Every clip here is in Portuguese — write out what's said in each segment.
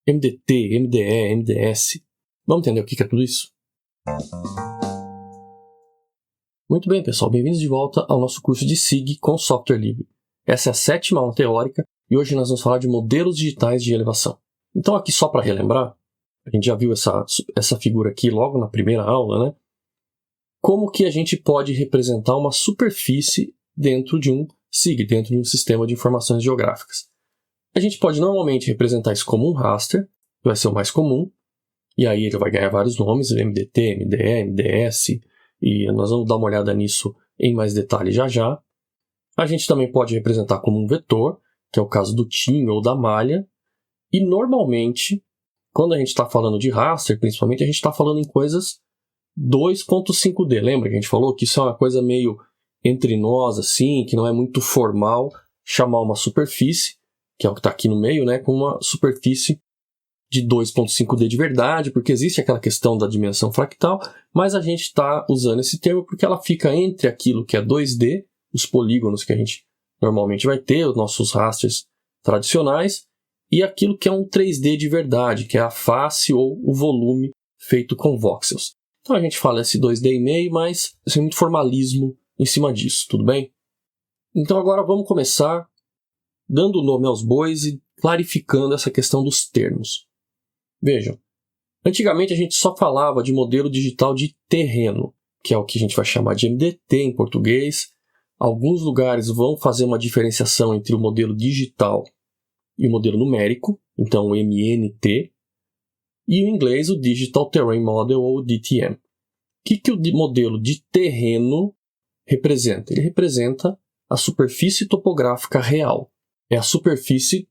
MDT, MDE, MDS. Vamos entender o que é tudo isso? Muito bem, pessoal. Bem-vindos de volta ao nosso curso de SIG com software livre. Essa é a 7ª aula teórica e hoje nós vamos falar de modelos digitais de elevação. Então, aqui só para relembrar, a gente já viu essa figura aqui logo na primeira aula, né? Como que a gente pode representar uma superfície dentro de um SIG, dentro de um sistema de informações geográficas. A gente pode normalmente representar isso como um raster, que vai ser o mais comum, e aí ele vai ganhar vários nomes, MDT, MDE, MDS, e nós vamos dar uma olhada nisso em mais detalhe já já. A gente também pode representar como um vetor, que é o caso do TIM ou da malha, e normalmente, quando a gente está falando de raster, principalmente, a gente está falando em coisas 2.5D. Lembra que a gente falou que isso é uma coisa meio entre nós, assim, que não é muito formal chamar uma superfície, que é o que está aqui no meio, né, com uma superfície de 2.5D de verdade, porque existe aquela questão da dimensão fractal, mas a gente está usando esse termo porque ela fica entre aquilo que é 2D, os polígonos que a gente normalmente vai ter, os nossos rasters tradicionais, e aquilo que é um 3D de verdade, que é a face ou o volume feito com voxels. Então a gente fala esse 2D e meio, mas tem muito formalismo em cima disso, tudo bem? Então agora vamos começar dando nome aos bois e clarificando essa questão dos termos. Vejam, antigamente a gente só falava de modelo digital de terreno, que é o que a gente vai chamar de MDT em português. Alguns lugares vão fazer uma diferenciação entre o modelo digital e o modelo numérico, então o MNT, e o inglês o Digital Terrain Model ou DTM. O que o modelo de terreno representa? Ele representa a superfície topográfica real. É a superfície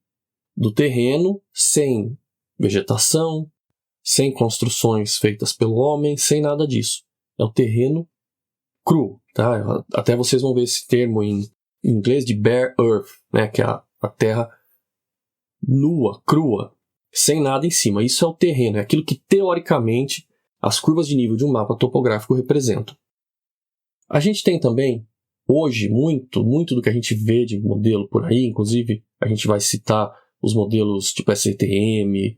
do terreno sem vegetação, sem construções feitas pelo homem, sem nada disso. É o terreno cru. Tá? Até vocês vão ver esse termo em inglês de bare earth, né? Que é a terra nua, crua, sem nada em cima. Isso é o terreno, é aquilo que teoricamente as curvas de nível de um mapa topográfico representam. A gente tem também, hoje, muito do que a gente vê de modelo por aí, inclusive a gente vai citar os modelos tipo STM,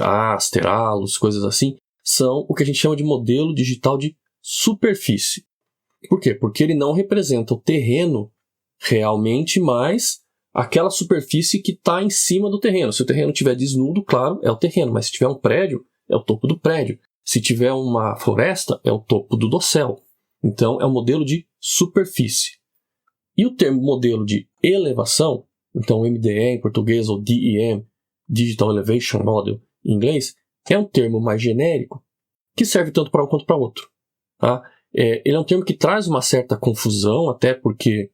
Aster, ALOS, coisas assim, são o que a gente chama de modelo digital de superfície. Por quê? Porque ele não representa o terreno realmente, mas aquela superfície que está em cima do terreno. Se o terreno estiver desnudo, claro, é o terreno, mas se tiver um prédio, é o topo do prédio. Se tiver uma floresta, é o topo do dossel. Então, é um modelo de superfície. E o termo modelo de elevação, então MDE em português ou DEM, Digital Elevation Model em inglês, é um termo mais genérico que serve tanto para um quanto para outro. Tá? Ele é um termo que traz uma certa confusão, até porque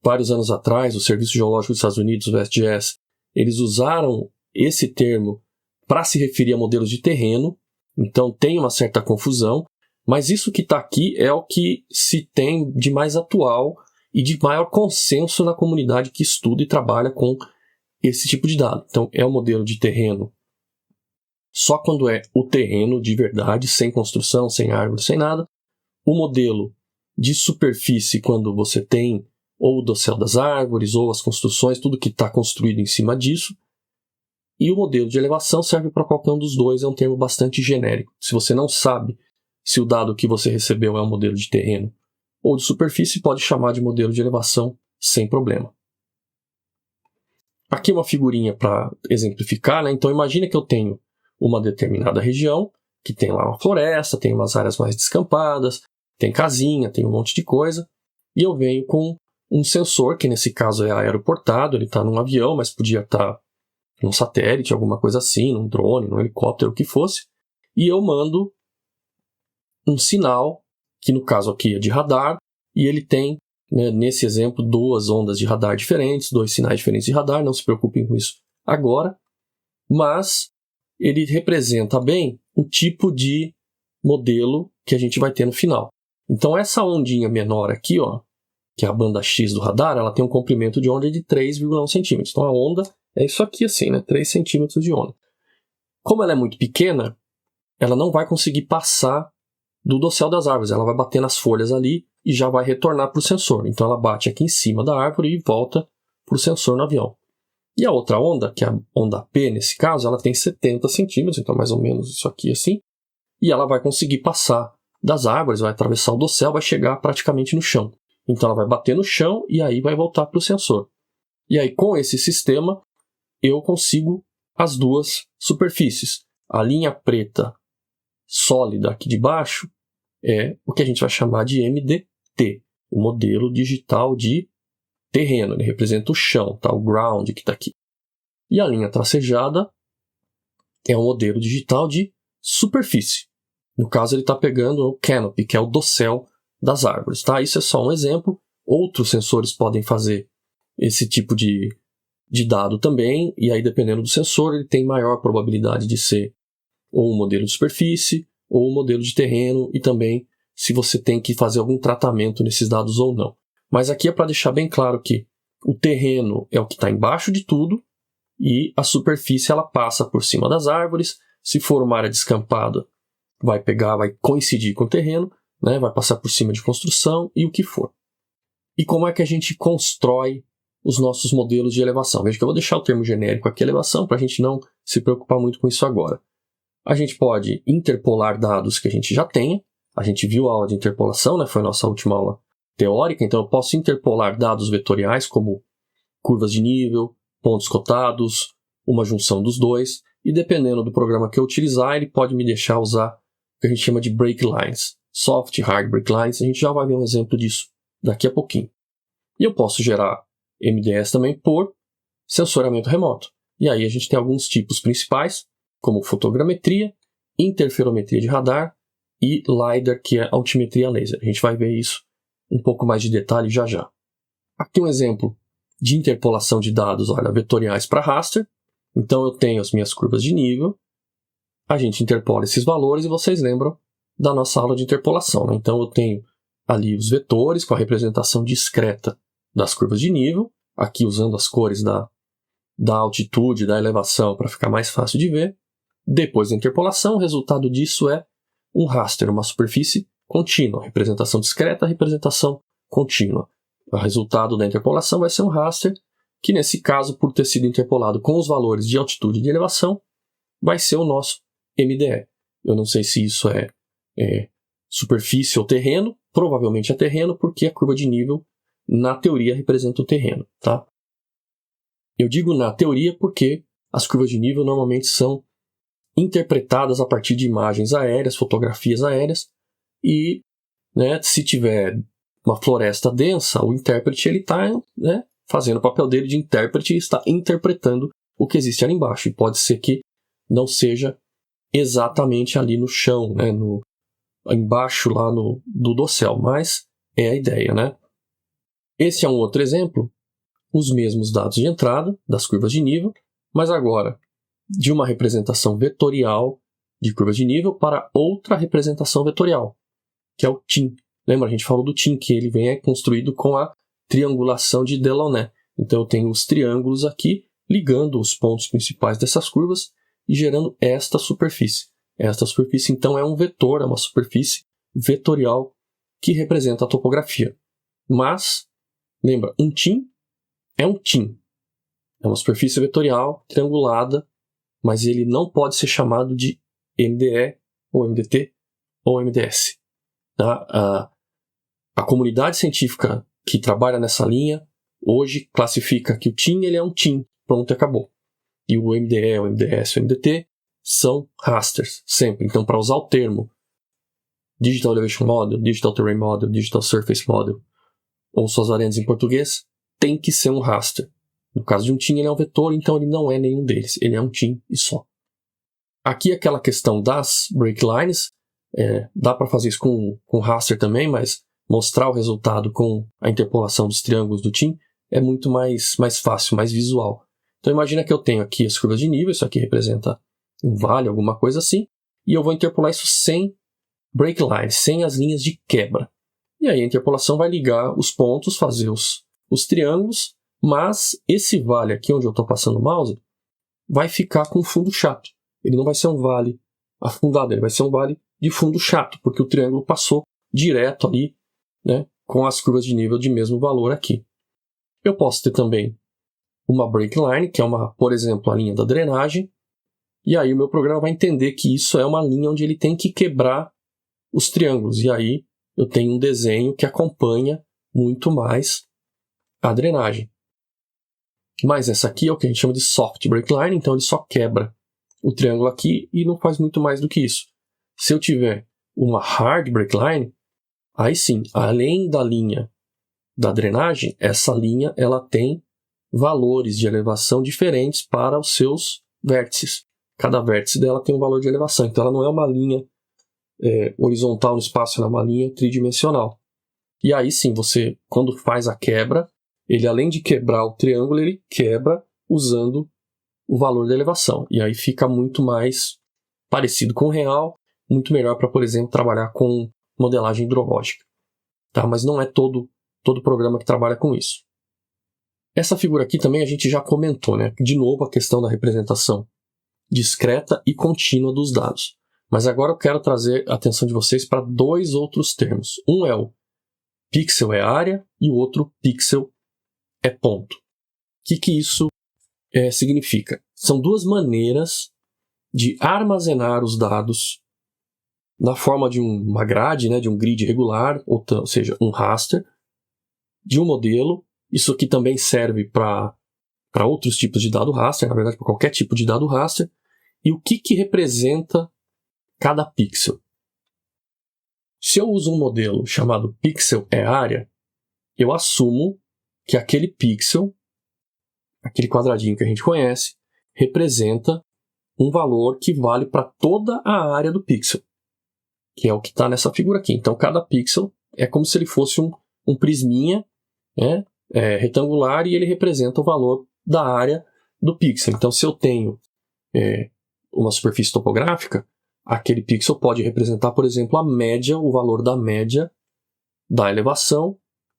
vários anos atrás, o Serviço Geológico dos Estados Unidos, o USGS, eles usaram esse termo para se referir a modelos de terreno, então tem uma certa confusão, mas isso que está aqui é o que se tem de mais atual e de maior consenso na comunidade que estuda e trabalha com esse tipo de dado. Então, é o modelo de terreno só quando é o terreno de verdade, sem construção, sem árvore, sem nada. O modelo de superfície, quando você tem ou o dossel das árvores, ou as construções, tudo que está construído em cima disso. E o modelo de elevação serve para qualquer um dos dois, é um termo bastante genérico. Se você não sabe se o dado que você recebeu é um modelo de terreno ou de superfície, pode chamar de modelo de elevação sem problema. Aqui uma figurinha para exemplificar, né? Então imagina que eu tenho uma determinada região, que tem lá uma floresta, tem umas áreas mais descampadas, tem casinha, tem um monte de coisa, e eu venho com um sensor, que nesse caso é aeroportado, ele está num avião, mas podia estar num satélite, alguma coisa assim, num drone, num helicóptero, o que fosse, e eu mando um sinal, que no caso aqui é de radar, e ele tem, né, nesse exemplo, 2 ondas de radar diferentes, 2 sinais diferentes de radar, não se preocupem com isso agora, mas ele representa bem o tipo de modelo que a gente vai ter no final. Então essa ondinha menor aqui, ó, que é a banda X do radar, ela tem um comprimento de onda de 3,1 centímetros. Então a onda é isso aqui assim, né? 3 centímetros de onda. Como ela é muito pequena, ela não vai conseguir passar do dossel das árvores. Ela vai bater nas folhas ali e já vai retornar para o sensor. Então ela bate aqui em cima da árvore e volta para o sensor no avião. E a outra onda, que é a onda P nesse caso, ela tem 70 centímetros, então mais ou menos isso aqui assim, e ela vai conseguir passar das árvores, vai atravessar o dossel, vai chegar praticamente no chão. Então ela vai bater no chão e aí vai voltar para o sensor. E aí com esse sistema eu consigo as duas superfícies. A linha preta sólida aqui de baixo é o que a gente vai chamar de MDT, o modelo digital de terreno. Ele representa o chão, tá? O ground que está aqui. E a linha tracejada é um modelo digital de superfície. No caso, ele está pegando o canopy, que é o dossel das árvores. Tá? Isso é só um exemplo. Outros sensores podem fazer esse tipo de dado também, e aí dependendo do sensor, ele tem maior probabilidade de ser ou um modelo de superfície, ou um modelo de terreno, e também se você tem que fazer algum tratamento nesses dados ou não. Mas aqui é para deixar bem claro que o terreno é o que está embaixo de tudo, e a superfície ela passa por cima das árvores. Se for uma área descampada, vai coincidir com o terreno, né? Vai passar por cima de construção e o que for. E como é que a gente constrói os nossos modelos de elevação? Veja que eu vou deixar o termo genérico aqui, elevação, para a gente não se preocupar muito com isso agora. A gente pode interpolar dados que a gente já tenha. A gente viu a aula de interpolação, né? Foi a nossa última aula teórica, então eu posso interpolar dados vetoriais como curvas de nível, pontos cotados, uma junção dos dois, e dependendo do programa que eu utilizar, ele pode me deixar usar o que a gente chama de break lines. Soft e hard break lines, a gente já vai ver um exemplo disso daqui a pouquinho. E eu posso gerar MDS também por sensoramento remoto. E aí a gente tem alguns tipos principais, como fotogrametria, interferometria de radar e LiDAR, que é altimetria laser. A gente vai ver isso um pouco mais de detalhe já já. Aqui um exemplo de interpolação de dados, olha, vetoriais para raster. Então eu tenho as minhas curvas de nível, a gente interpola esses valores e vocês lembram da nossa aula de interpolação, né? Então eu tenho ali os vetores com a representação discreta das curvas de nível, aqui usando as cores da altitude, da elevação para ficar mais fácil de ver. Depois da interpolação, o resultado disso é um raster, uma superfície contínua, representação discreta, representação contínua. O resultado da interpolação vai ser um raster, que nesse caso, por ter sido interpolado com os valores de altitude e de elevação, vai ser o nosso MDE. Eu não sei se isso é superfície ou terreno, provavelmente é terreno, porque a curva de nível, na teoria, representa o terreno. Tá? Eu digo na teoria porque as curvas de nível normalmente são interpretadas a partir de imagens aéreas, fotografias aéreas, e né, se tiver uma floresta densa, o intérprete está fazendo o papel dele de intérprete e está interpretando o que existe ali embaixo. E pode ser que não seja exatamente ali no chão, né, embaixo lá do dossel, mas é a ideia. Né? Esse é um outro exemplo, os mesmos dados de entrada das curvas de nível, mas agora de uma representação vetorial de curvas de nível para outra representação vetorial, que é o TIM. Lembra, a gente falou do TIM, que ele vem construído com a triangulação de Delaunay. Então eu tenho os triângulos aqui, ligando os pontos principais dessas curvas e gerando esta superfície. Esta superfície, então, é um vetor, é uma superfície vetorial que representa a topografia. Mas, lembra, um TIM é um TIM. É uma superfície vetorial triangulada, mas ele não pode ser chamado de MDE, ou MDT, ou MDS. Tá? A comunidade científica que trabalha nessa linha, hoje classifica que o TIM ele é um TIM, pronto e acabou. E o MDE, o MDS, o MDT são rasters, sempre. Então, para usar o termo Digital Elevation Model, Digital Terrain Model, Digital Surface Model, ou suas variantes em português, tem que ser um raster. No caso de um TIM, ele é um vetor, então ele não é nenhum deles. Ele é um TIM e só. Aqui aquela questão das breaklines, dá para fazer isso com raster também, mas mostrar o resultado com a interpolação dos triângulos do TIM é muito mais fácil, mais visual. Então imagina que eu tenho aqui as curvas de nível, isso aqui representa um vale, alguma coisa assim, e eu vou interpolar isso sem breaklines, sem as linhas de quebra. E aí a interpolação vai ligar os pontos, fazer os triângulos, mas esse vale aqui onde eu estou passando o mouse vai ficar com fundo chato. Ele não vai ser um vale afundado, ele vai ser um vale de fundo chato, porque o triângulo passou direto ali, né, com as curvas de nível de mesmo valor aqui. Eu posso ter também uma break line, que é por exemplo, a linha da drenagem, e aí o meu programa vai entender que isso é uma linha onde ele tem que quebrar os triângulos, e aí eu tenho um desenho que acompanha muito mais a drenagem. Mas essa aqui é o que a gente chama de soft break line, então ele só quebra o triângulo aqui e não faz muito mais do que isso. Se eu tiver uma hard break line, aí sim, além da linha da drenagem, essa linha ela tem valores de elevação diferentes para os seus vértices. Cada vértice dela tem um valor de elevação, então ela não é uma linha horizontal no espaço, ela é uma linha tridimensional. E aí sim, você, quando faz a quebra, ele além de quebrar o triângulo, ele quebra usando o valor da elevação. E aí fica muito mais parecido com o real, muito melhor para, por exemplo, trabalhar com modelagem hidrológica. Tá? Mas não é todo programa que trabalha com isso. Essa figura aqui também a gente já comentou, né? De novo a questão da representação discreta e contínua dos dados. Mas agora eu quero trazer a atenção de vocês para dois outros termos. Um é o pixel é área e o outro pixel é ponto. O que isso significa? São duas maneiras de armazenar os dados na forma de uma grade, né, de um grid regular, ou seja, um raster, de um modelo. Isso aqui também serve para outros tipos de dado raster, na verdade para qualquer tipo de dado raster. E o que representa cada pixel? Se eu uso um modelo chamado pixel é área, eu assumo que aquele pixel, aquele quadradinho que a gente conhece, representa um valor que vale para toda a área do pixel, que é o que está nessa figura aqui. Então, cada pixel é como se ele fosse um prisminha, né, retangular, e ele representa o valor da área do pixel. Então, se eu tenho uma superfície topográfica, aquele pixel pode representar, por exemplo, a média, o valor da média da elevação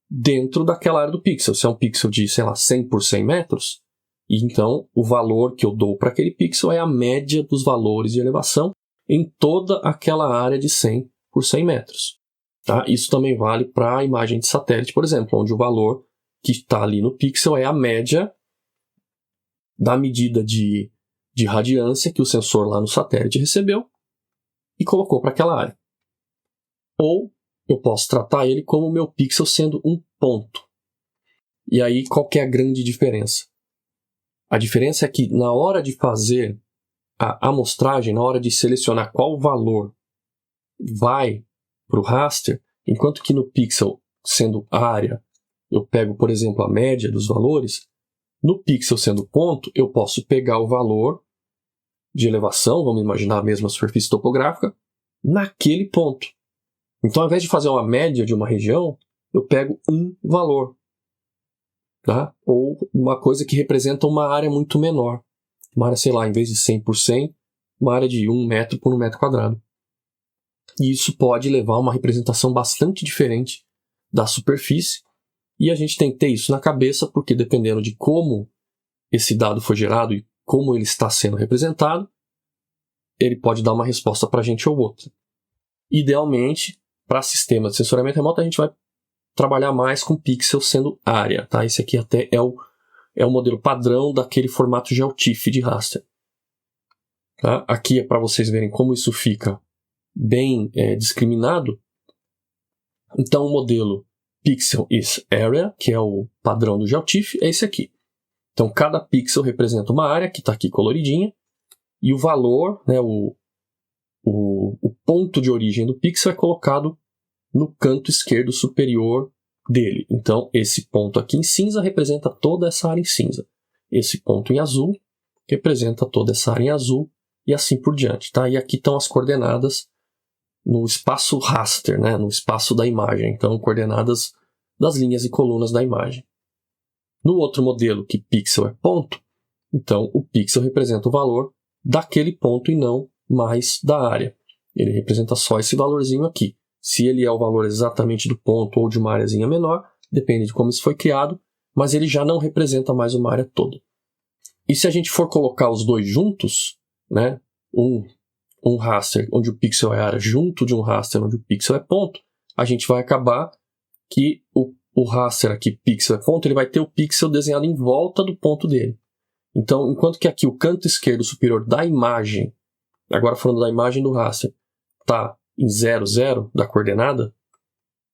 dentro daquela área do pixel. Se é um pixel de, 100 por 100 metros, e então o valor que eu dou para aquele pixel é a média dos valores de elevação em toda aquela área de 100 por 100 metros. Tá? Isso também vale para a imagem de satélite, por exemplo, onde o valor que está ali no pixel é a média da medida de radiância que o sensor lá no satélite recebeu e colocou para aquela área. Ou eu posso tratar ele como o meu pixel sendo um ponto. E aí, qual que é a grande diferença? A diferença é que na hora de fazer a amostragem, na hora de selecionar qual valor vai para o raster, enquanto que no pixel, sendo área, eu pego, por exemplo, a média dos valores, no pixel sendo ponto, eu posso pegar o valor de elevação, vamos imaginar a mesma superfície topográfica, naquele ponto. Então, ao invés de fazer uma média de uma região, eu pego um valor. Tá? Ou uma coisa que representa uma área muito menor. Uma área, sei lá, em vez de 100 por 100, uma área de 1 metro por 1 metro quadrado. E isso pode levar a uma representação bastante diferente da superfície. E a gente tem que ter isso na cabeça, porque dependendo de como esse dado foi gerado e como ele está sendo representado, ele pode dar uma resposta para a gente ou outra. Idealmente, para sistema de sensoramento remoto, a gente vai trabalhar mais com pixel sendo área. Tá? Esse aqui até é o modelo padrão daquele formato GeoTIFF de raster. Tá? Aqui é para vocês verem como isso fica bem discriminado. Então, o modelo Pixel is Area, que é o padrão do GeoTIFF, é esse aqui. Então, cada pixel representa uma área, que está aqui coloridinha, e o valor, né, o ponto de origem do pixel é colocado no canto esquerdo superior dele. Então, esse ponto aqui em cinza representa toda essa área em cinza. Esse ponto em azul representa toda essa área em azul, e assim por diante. Tá? E aqui estão as coordenadas no espaço raster, né? No espaço da imagem. Então, coordenadas das linhas e colunas da imagem. No outro modelo, que pixel é ponto, então o pixel representa o valor daquele ponto e não mais da área. Ele representa só esse valorzinho aqui. Se ele é o valor exatamente do ponto ou de uma areazinha menor, depende de como isso foi criado, mas ele já não representa mais uma área toda. E se a gente for colocar os dois juntos, né, um raster onde o pixel é área junto de um raster onde o pixel é ponto, a gente vai acabar que o raster aqui, pixel é ponto, ele vai ter o pixel desenhado em volta do ponto dele. Então, enquanto que aqui o canto esquerdo superior da imagem, agora falando da imagem do raster, está em 0, 0 da coordenada,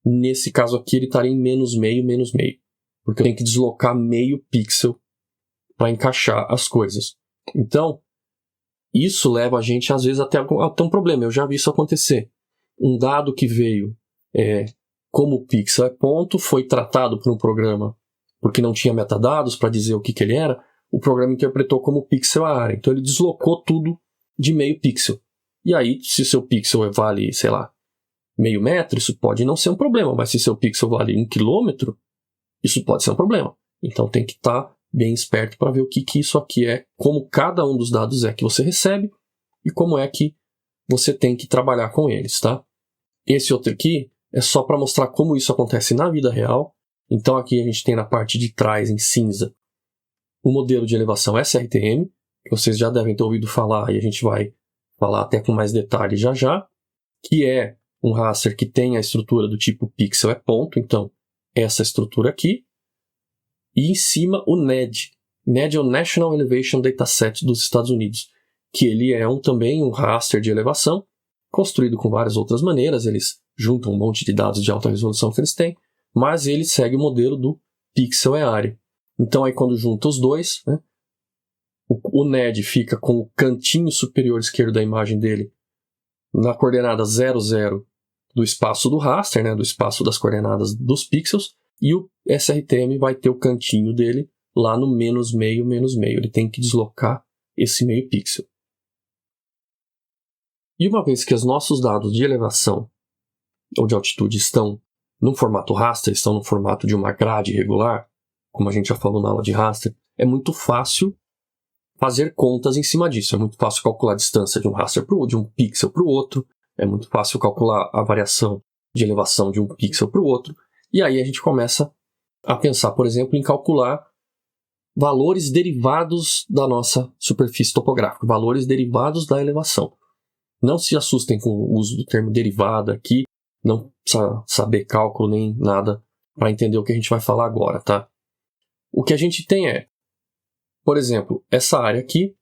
nesse caso aqui ele estaria em menos meio, porque eu tenho que deslocar meio pixel para encaixar as coisas. Então, isso leva a gente, às vezes, até um problema. Eu já vi isso acontecer. Um dado que veio como o pixel é ponto, foi tratado por um programa porque não tinha metadados para dizer o que ele era, o programa interpretou como pixel a área. Então ele deslocou tudo de meio pixel. E aí, se seu pixel vale, sei lá, meio metro, isso pode não ser um problema, mas se seu pixel vale 1 quilômetro, isso pode ser um problema. Então tem que estar bem esperto para ver o que isso aqui é, como cada um dos dados é que você recebe e como é que você tem que trabalhar com eles, tá? Esse outro aqui é só para mostrar como isso acontece na vida real. Então aqui a gente tem na parte de trás, em cinza, o modelo de elevação SRTM, que vocês já devem ter ouvido falar e a gente vai falar até com mais detalhe já já, que é um raster que tem a estrutura do tipo pixel é ponto, então essa estrutura aqui, e em cima o NED. NED é o National Elevation Dataset dos Estados Unidos, que ele é também um raster de elevação, construído com várias outras maneiras, eles juntam um monte de dados de alta resolução que eles têm, mas ele segue o modelo do pixel é área. Então aí quando junta os dois, né, o NED fica com o cantinho superior esquerdo da imagem dele na coordenada 0, 0 do espaço do raster, né, do espaço das coordenadas dos pixels, e o SRTM vai ter o cantinho dele lá no menos meio. Ele tem que deslocar esse meio pixel. E uma vez que os nossos dados de elevação ou de altitude estão no formato raster, estão no formato de uma grade regular, como a gente já falou na aula de raster, é muito fácil fazer contas em cima disso. É muito fácil calcular a distância de um raster de um pixel para o outro. É muito fácil calcular a variação de elevação de um pixel para o outro. E aí a gente começa a pensar, por exemplo, em calcular valores derivados da nossa superfície topográfica, valores derivados da elevação. Não se assustem com o uso do termo derivada aqui, não precisa saber cálculo nem nada para entender o que a gente vai falar agora, tá? O que a gente tem é, por exemplo, essa área aqui.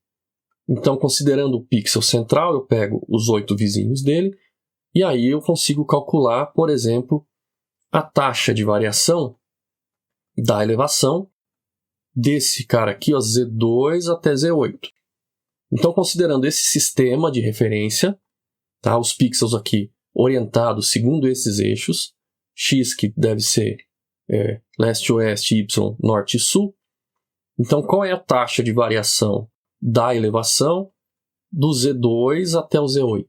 Então, considerando o pixel central, eu pego os 8 vizinhos dele, e aí eu consigo calcular, por exemplo, a taxa de variação da elevação desse cara aqui, ó, Z2 até Z8. Então, considerando esse sistema de referência, tá, os pixels aqui orientados segundo esses eixos, X que deve ser leste-oeste, Y, norte e sul. Então, qual é a taxa de variação da elevação do Z2 até o Z8?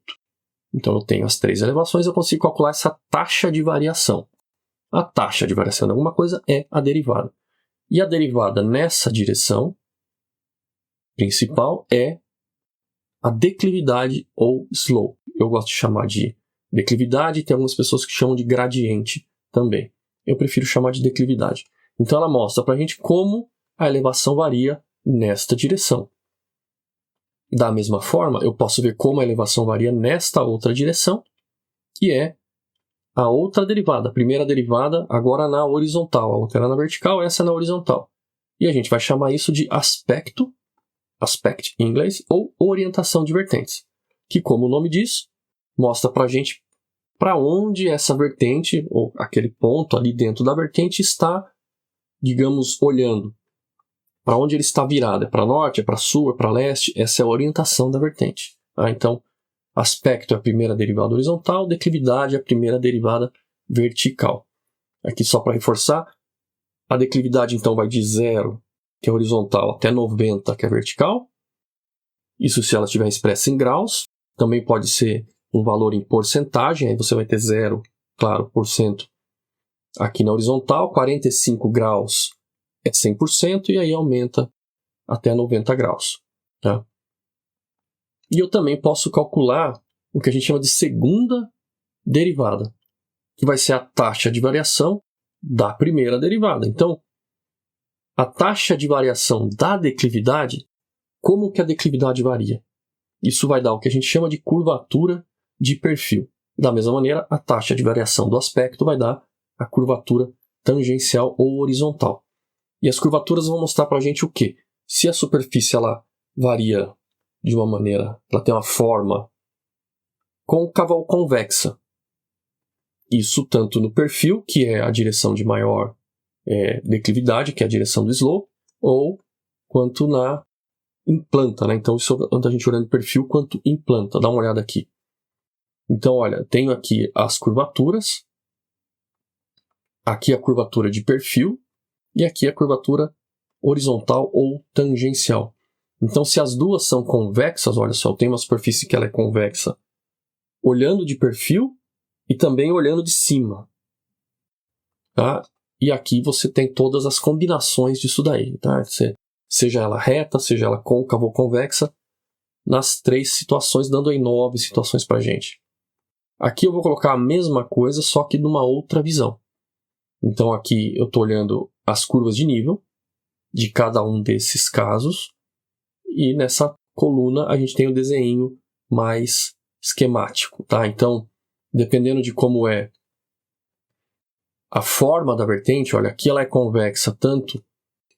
Então, eu tenho as 3 elevações, eu consigo calcular essa taxa de variação. A taxa de variação de alguma coisa é a derivada. E a derivada nessa direção principal é a declividade ou slope. Eu gosto de chamar de declividade, tem algumas pessoas que chamam de gradiente também. Eu prefiro chamar de declividade. Então ela mostra para a gente como a elevação varia nesta direção. Da mesma forma, eu posso ver como a elevação varia nesta outra direção, que é a outra derivada. A primeira derivada agora na horizontal, a outra era na vertical, essa é na horizontal. E a gente vai chamar isso de aspecto, aspect em inglês, ou orientação de vertentes, que, como o nome diz, mostra para a gente para onde essa vertente, ou aquele ponto ali dentro da vertente, está, digamos, olhando. Para onde ele está virado. É para norte, é para sul, é para leste. Essa é a orientação da vertente. Então, aspecto é a primeira derivada horizontal, declividade é a primeira derivada vertical. Aqui só para reforçar, a declividade então vai de 0, que é horizontal, até 90, que é vertical. Isso se ela estiver expressa em graus. Também pode ser um valor em porcentagem, aí você vai ter 0, claro, por cento aqui na horizontal, 45 graus é 100%, e aí aumenta até 90 graus. Tá? E eu também posso calcular o que a gente chama de segunda derivada, que vai ser a taxa de variação da primeira derivada. Então, a taxa de variação da declividade, como que a declividade varia? Isso vai dar o que a gente chama de curvatura de perfil. Da mesma maneira, a taxa de variação do aspecto vai dar a curvatura tangencial ou horizontal. E as curvaturas vão mostrar para a gente o quê? Se a superfície ela varia de uma maneira, ela tem uma forma côncava ou convexa. Isso tanto no perfil, que é a direção de maior declividade, que é a direção do slope, ou quanto em planta, né? Então, isso tanto a gente olhando o perfil quanto em planta. Dá uma olhada aqui. Então, olha, tenho aqui as curvaturas, aqui a curvatura de perfil e aqui a curvatura horizontal ou tangencial. Então, se as duas são convexas, olha só, eu tenho uma superfície que ela é convexa olhando de perfil e também olhando de cima. Tá? E aqui você tem todas as combinações disso daí. Tá? Seja ela reta, seja ela côncava ou convexa, nas 3 situações, dando aí 9 situações para a gente. Aqui eu vou colocar a mesma coisa, só que numa outra visão. Então aqui eu estou olhando as curvas de nível de cada um desses casos. E nessa coluna a gente tem o desenho mais esquemático. Tá? Então, dependendo de como é a forma da vertente, olha, aqui ela é convexa tanto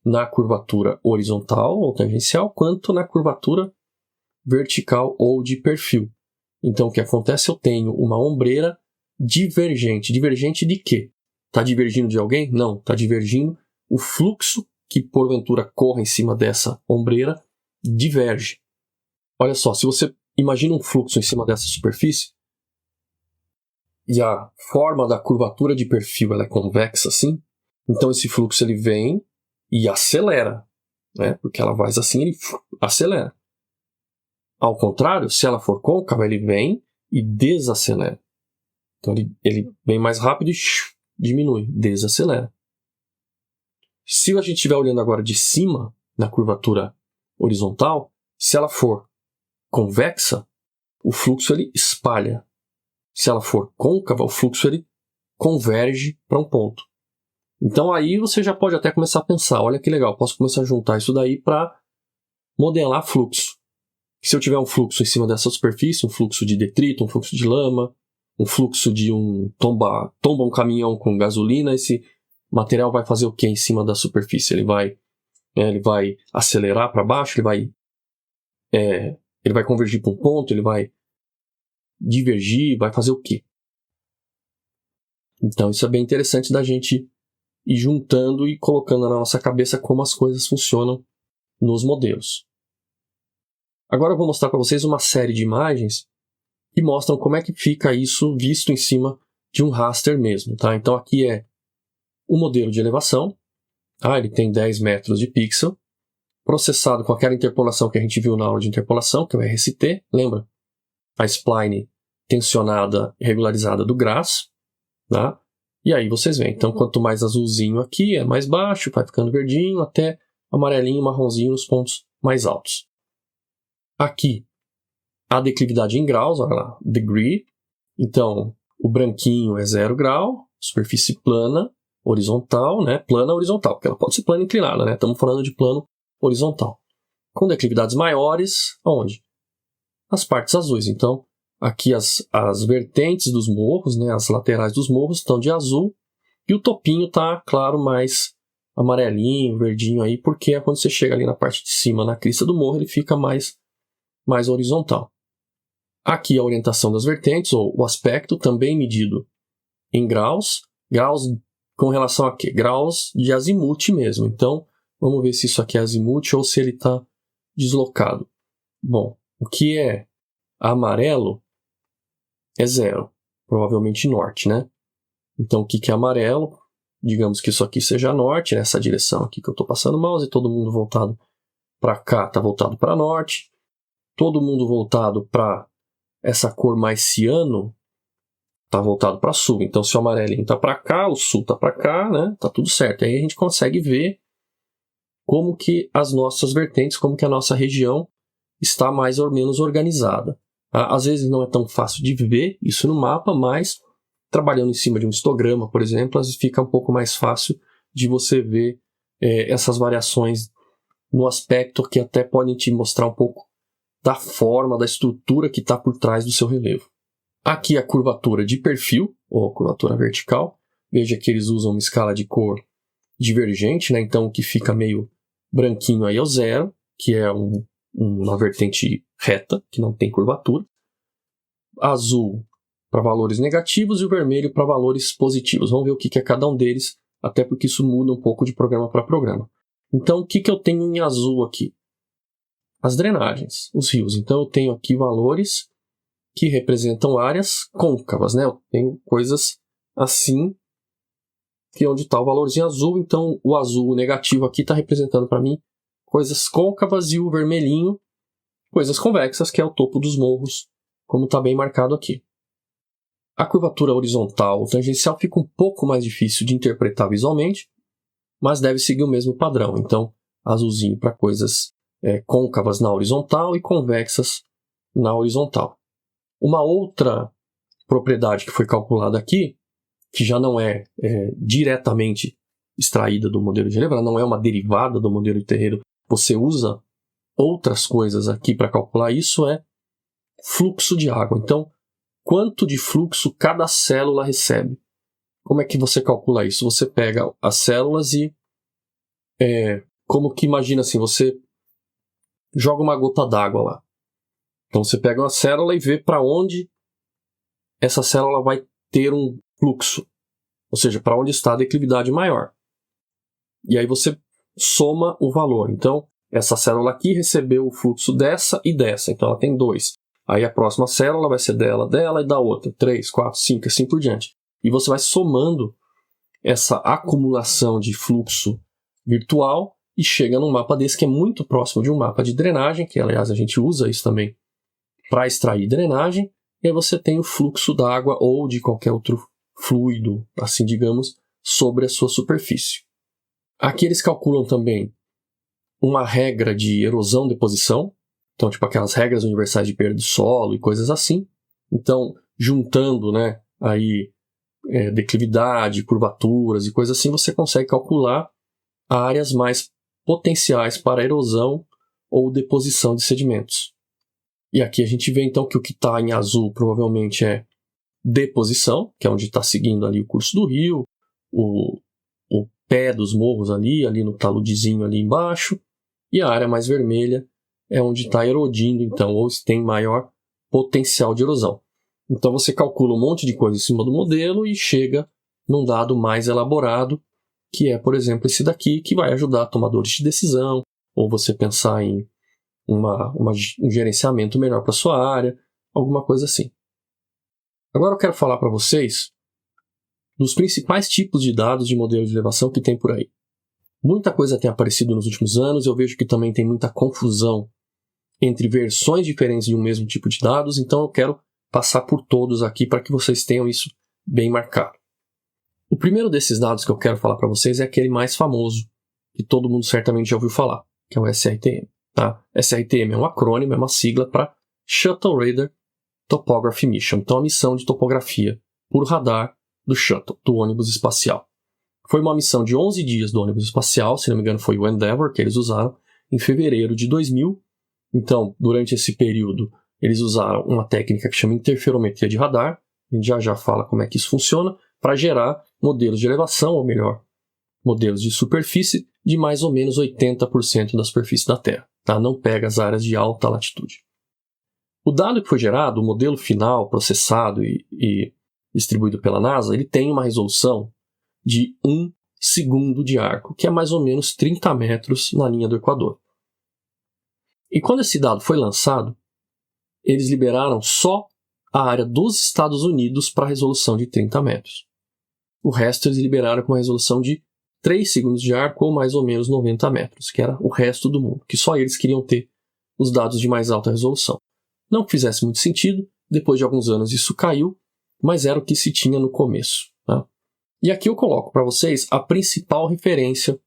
na curvatura horizontal ou tangencial, quanto na curvatura vertical ou de perfil. Então, o que acontece? Eu tenho uma ombreira divergente. Divergente de quê? Está divergindo de alguém? Não, está divergindo. O fluxo que, porventura, corre em cima dessa ombreira diverge. Olha só, se você imagina um fluxo em cima dessa superfície, e a forma da curvatura de perfil ela é convexa assim, então esse fluxo ele vem e acelera, né? Porque ela vai assim, ele acelera. Ao contrário, se ela for côncava, ele vem e desacelera. Então ele vem mais rápido e diminui, desacelera. Se a gente estiver olhando agora de cima, na curvatura horizontal, se ela for convexa, o fluxo ele espalha. Se ela for côncava, o fluxo ele converge para um ponto. Então aí você já pode até começar a pensar, olha que legal, posso começar a juntar isso daí para modelar fluxo. Se eu tiver um fluxo em cima dessa superfície, um fluxo de detrito, um fluxo de lama, um fluxo de tomba um caminhão com gasolina, esse material vai fazer o que em cima da superfície? Ele vai acelerar para baixo, ele vai convergir para um ponto, ele vai divergir, vai fazer o quê? Então isso é bem interessante da gente ir juntando e colocando na nossa cabeça como as coisas funcionam nos modelos. Agora eu vou mostrar para vocês uma série de imagens que mostram como é que fica isso visto em cima de um raster mesmo. Tá? Então aqui é o modelo de elevação. Ele tem 10 metros de pixel, processado com aquela interpolação que a gente viu na aula de interpolação, que é o RST. Lembra? A spline tensionada e regularizada do GRASS. Tá? E aí vocês veem. Então quanto mais azulzinho aqui, é mais baixo, vai ficando verdinho, até amarelinho, marronzinho nos pontos mais altos. Aqui, a declividade em graus, olha lá, degree. Então, o branquinho é 0 grau, superfície plana, horizontal, né? Plana horizontal, porque ela pode ser plana inclinada, né? Estamos falando de plano horizontal. Com declividades maiores, aonde? As partes azuis. Então, aqui as vertentes dos morros, né? As laterais dos morros estão de azul, e o topinho está, claro, mais amarelinho, verdinho aí, porque é quando você chega ali na parte de cima, na crista do morro, ele fica mais horizontal. Aqui a orientação das vertentes, ou o aspecto, também medido em graus. Graus com relação a quê? Graus de azimuth mesmo. Então, vamos ver se isso aqui é azimuth ou se ele está deslocado. Bom, o que é amarelo é 0, provavelmente norte, né? Então, o que é amarelo? Digamos que isso aqui seja norte, nessa direção aqui que eu estou passando o mouse, todo mundo voltado para cá está voltado para norte. Todo mundo voltado para essa cor mais ciano está voltado para sul. Então, se o amarelinho está para cá, o sul está para cá, né? Tá tudo certo. Aí a gente consegue ver como que as nossas vertentes, como que a nossa região está mais ou menos organizada. Às vezes não é tão fácil de ver isso no mapa, mas trabalhando em cima de um histograma, por exemplo, às vezes fica um pouco mais fácil de você ver essas variações no aspecto que até podem te mostrar um pouco da forma, da estrutura que está por trás do seu relevo. Aqui a curvatura de perfil, ou curvatura vertical. veja que eles usam uma escala de cor divergente, né? Então o que fica meio branquinho aí é o 0, que é uma vertente reta, que não tem curvatura. Azul para valores negativos e o vermelho para valores positivos. Vamos ver o que é cada um deles, até porque isso muda um pouco de programa para programa. Então, o que eu tenho em azul aqui? As drenagens, os rios. Então, eu tenho aqui valores que representam áreas côncavas, né? Eu tenho coisas assim, que é onde está o valorzinho azul. Então, o azul negativo aqui está representando para mim coisas côncavas e o vermelhinho, coisas convexas, que é o topo dos morros, como está bem marcado aqui. A curvatura horizontal ou tangencial fica um pouco mais difícil de interpretar visualmente, mas deve seguir o mesmo padrão. Então, azulzinho para coisas côncavas na horizontal e convexas na horizontal. Uma outra propriedade que foi calculada aqui, que já não é diretamente extraída do modelo de Rayleigh, não é uma derivada do modelo de Terreiro, você usa outras coisas aqui para calcular isso, é fluxo de água. Então, quanto de fluxo cada célula recebe? Como é que você calcula isso? Você pega as células e, como que imagina assim, você joga uma gota d'água lá. Então você pega uma célula e vê para onde essa célula vai ter um fluxo, ou seja, para onde está a declividade maior. E aí você soma o valor. Então, essa célula aqui recebeu o fluxo dessa e dessa, então ela tem 2. Aí a próxima célula vai ser dela e da outra, 3, 4, 5, assim por diante. E você vai somando essa acumulação de fluxo virtual e chega num mapa desse que é muito próximo de um mapa de drenagem, que aliás a gente usa isso também para extrair drenagem, e aí você tem o fluxo da água ou de qualquer outro fluido, assim digamos, sobre a sua superfície. Aqui eles calculam também uma regra de erosão-deposição, então tipo aquelas regras universais de perda de solo e coisas assim. Então, juntando, né, aí declividade, curvaturas e coisas assim, você consegue calcular áreas mais potenciais para erosão ou deposição de sedimentos. E aqui a gente vê então que o que está em azul provavelmente é deposição, que é onde está seguindo ali o curso do rio, o pé dos morros ali no taludezinho ali embaixo, e a área mais vermelha é onde está erodindo, então, ou tem maior potencial de erosão. Então você calcula um monte de coisa em cima do modelo e chega num dado mais elaborado, que é, por exemplo, esse daqui, que vai ajudar tomadores de decisão, ou você pensar em um gerenciamento melhor para sua área, alguma coisa assim. Agora eu quero falar para vocês dos principais tipos de dados de modelo de elevação que tem por aí. Muita coisa tem aparecido nos últimos anos, eu vejo que também tem muita confusão entre versões diferentes de um mesmo tipo de dados, então eu quero passar por todos aqui para que vocês tenham isso bem marcado. O primeiro desses dados que eu quero falar para vocês é aquele mais famoso, que todo mundo certamente já ouviu falar, que é o SRTM. Tá? SRTM é um acrônimo, é uma sigla para Shuttle Radar Topography Mission, então a missão de topografia por radar do Shuttle, do ônibus espacial. Foi uma missão de 11 dias do ônibus espacial, se não me engano foi o Endeavour que eles usaram, em fevereiro de 2000. Então, durante esse período, eles usaram uma técnica que chama interferometria de radar, a gente já fala como é que isso funciona, para gerar modelos de elevação, ou melhor, modelos de superfície de mais ou menos 80% da superfície da Terra. Tá? Não pega as áreas de alta latitude. O dado que foi gerado, o modelo final, processado e distribuído pela NASA, ele tem uma resolução de 1 segundo de arco, que é mais ou menos 30 metros na linha do Equador. E quando esse dado foi lançado, eles liberaram só a área dos Estados Unidos para resolução de 30 metros. O resto eles liberaram com uma resolução de 3 segundos de arco ou mais ou menos 90 metros, que era o resto do mundo, que só eles queriam ter os dados de mais alta resolução. Não que fizesse muito sentido, depois de alguns anos isso caiu, mas era o que se tinha no começo. Tá? E aqui eu coloco para vocês a principal referência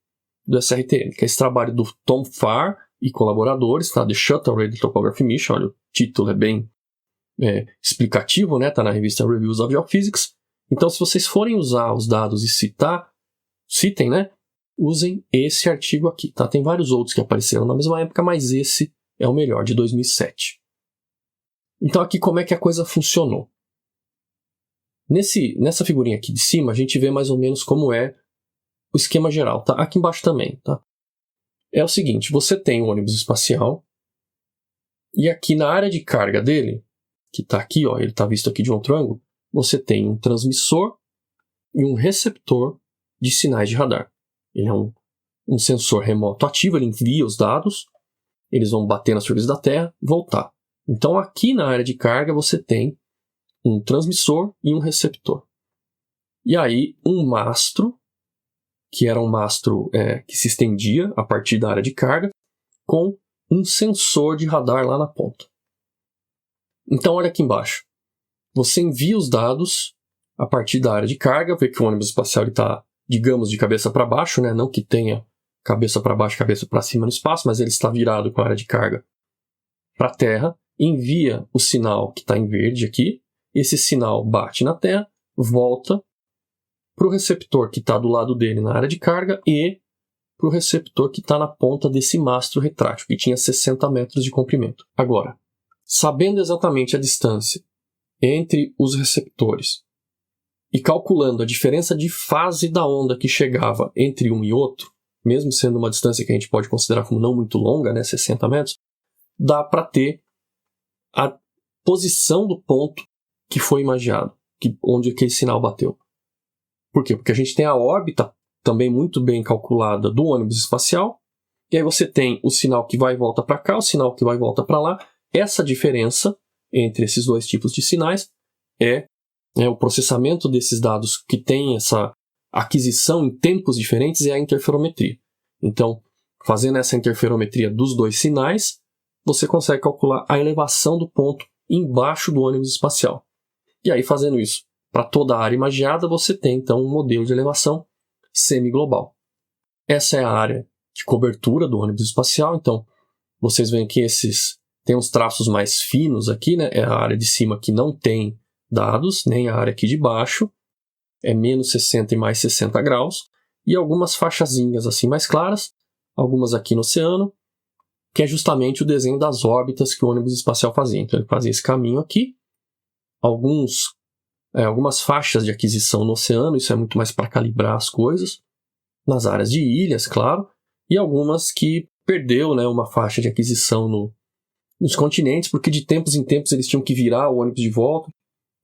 do SRTM, que é esse trabalho do Tom Farr e colaboradores, tá? The Shuttle Radar Topography Mission, olha, o título é bem explicativo, né? Tá na revista Reviews of Geophysics. Então, se vocês forem usar os dados e citem, né? Usem esse artigo aqui, tá? Tem vários outros que apareceram na mesma época, mas esse é o melhor, de 2007. Então, aqui como é que a coisa funcionou? Nessa figurinha aqui de cima, a gente vê mais ou menos como é o esquema geral, tá? Aqui embaixo também, tá? É o seguinte, você tem o ônibus espacial e aqui na área de carga dele, que está aqui, ó, ele está visto aqui de um outro ângulo, você tem um transmissor e um receptor de sinais de radar. Ele é um sensor remoto ativo, ele envia os dados, eles vão bater na superfície da Terra e voltar. Então aqui na área de carga você tem um transmissor e um receptor. E aí um mastro, que era um mastro que se estendia a partir da área de carga, com um sensor de radar lá na ponta. Então olha aqui embaixo. Você envia os dados a partir da área de carga, vê que o ônibus espacial está, digamos, de cabeça para baixo, né? Não que tenha cabeça para baixo, cabeça para cima no espaço, mas ele está virado com a área de carga para a Terra, envia o sinal que está em verde aqui, esse sinal bate na Terra, volta para o receptor que está do lado dele na área de carga e para o receptor que está na ponta desse mastro retrátil, que tinha 60 metros de comprimento. Agora, sabendo exatamente a distância entre os receptores e calculando a diferença de fase da onda que chegava entre um e outro, mesmo sendo uma distância que a gente pode considerar como não muito longa, né, 60 metros, dá para ter a posição do ponto que foi imaginado, onde aquele sinal bateu. Por quê? Porque a gente tem a órbita também muito bem calculada do ônibus espacial, e aí você tem o sinal que vai e volta para cá, o sinal que vai e volta para lá. Essa diferença entre esses dois tipos de sinais é o processamento desses dados que tem essa aquisição em tempos diferentes é a interferometria. Então, fazendo essa interferometria dos dois sinais, você consegue calcular a elevação do ponto embaixo do ônibus espacial. E aí, fazendo isso para toda a área imaginada, você tem então um modelo de elevação semi-global. Essa é a área de cobertura do ônibus espacial. Então, vocês veem que tem uns traços mais finos aqui, né? É a área de cima que não tem dados, nem a área aqui de baixo. É menos 60 e mais 60 graus. E algumas faixazinhas assim mais claras, algumas aqui no oceano, que é justamente o desenho das órbitas que o ônibus espacial fazia. Então, ele fazia esse caminho aqui. Algumas faixas de aquisição no oceano, isso é muito mais para calibrar as coisas. Nas áreas de ilhas, claro. E algumas que perdeu, né, uma faixa de aquisição nos continentes, porque de tempos em tempos eles tinham que virar o ônibus de volta,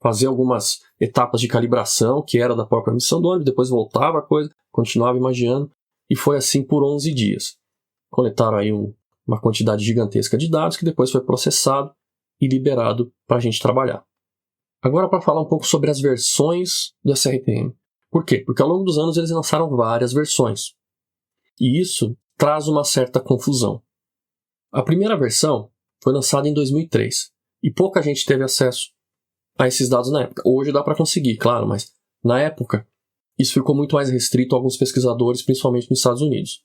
fazer algumas etapas de calibração, que era da própria missão do ônibus, depois voltava a coisa, continuava imaginando, e foi assim por 11 dias. Coletaram aí uma quantidade gigantesca de dados, que depois foi processado e liberado para a gente trabalhar. Agora para falar um pouco sobre as versões do SRTM. Por quê? Porque ao longo dos anos eles lançaram várias versões. E isso traz uma certa confusão. A primeira versão foi lançada em 2003 e pouca gente teve acesso a esses dados na época. Hoje dá para conseguir, claro, mas na época isso ficou muito mais restrito a alguns pesquisadores, principalmente nos Estados Unidos.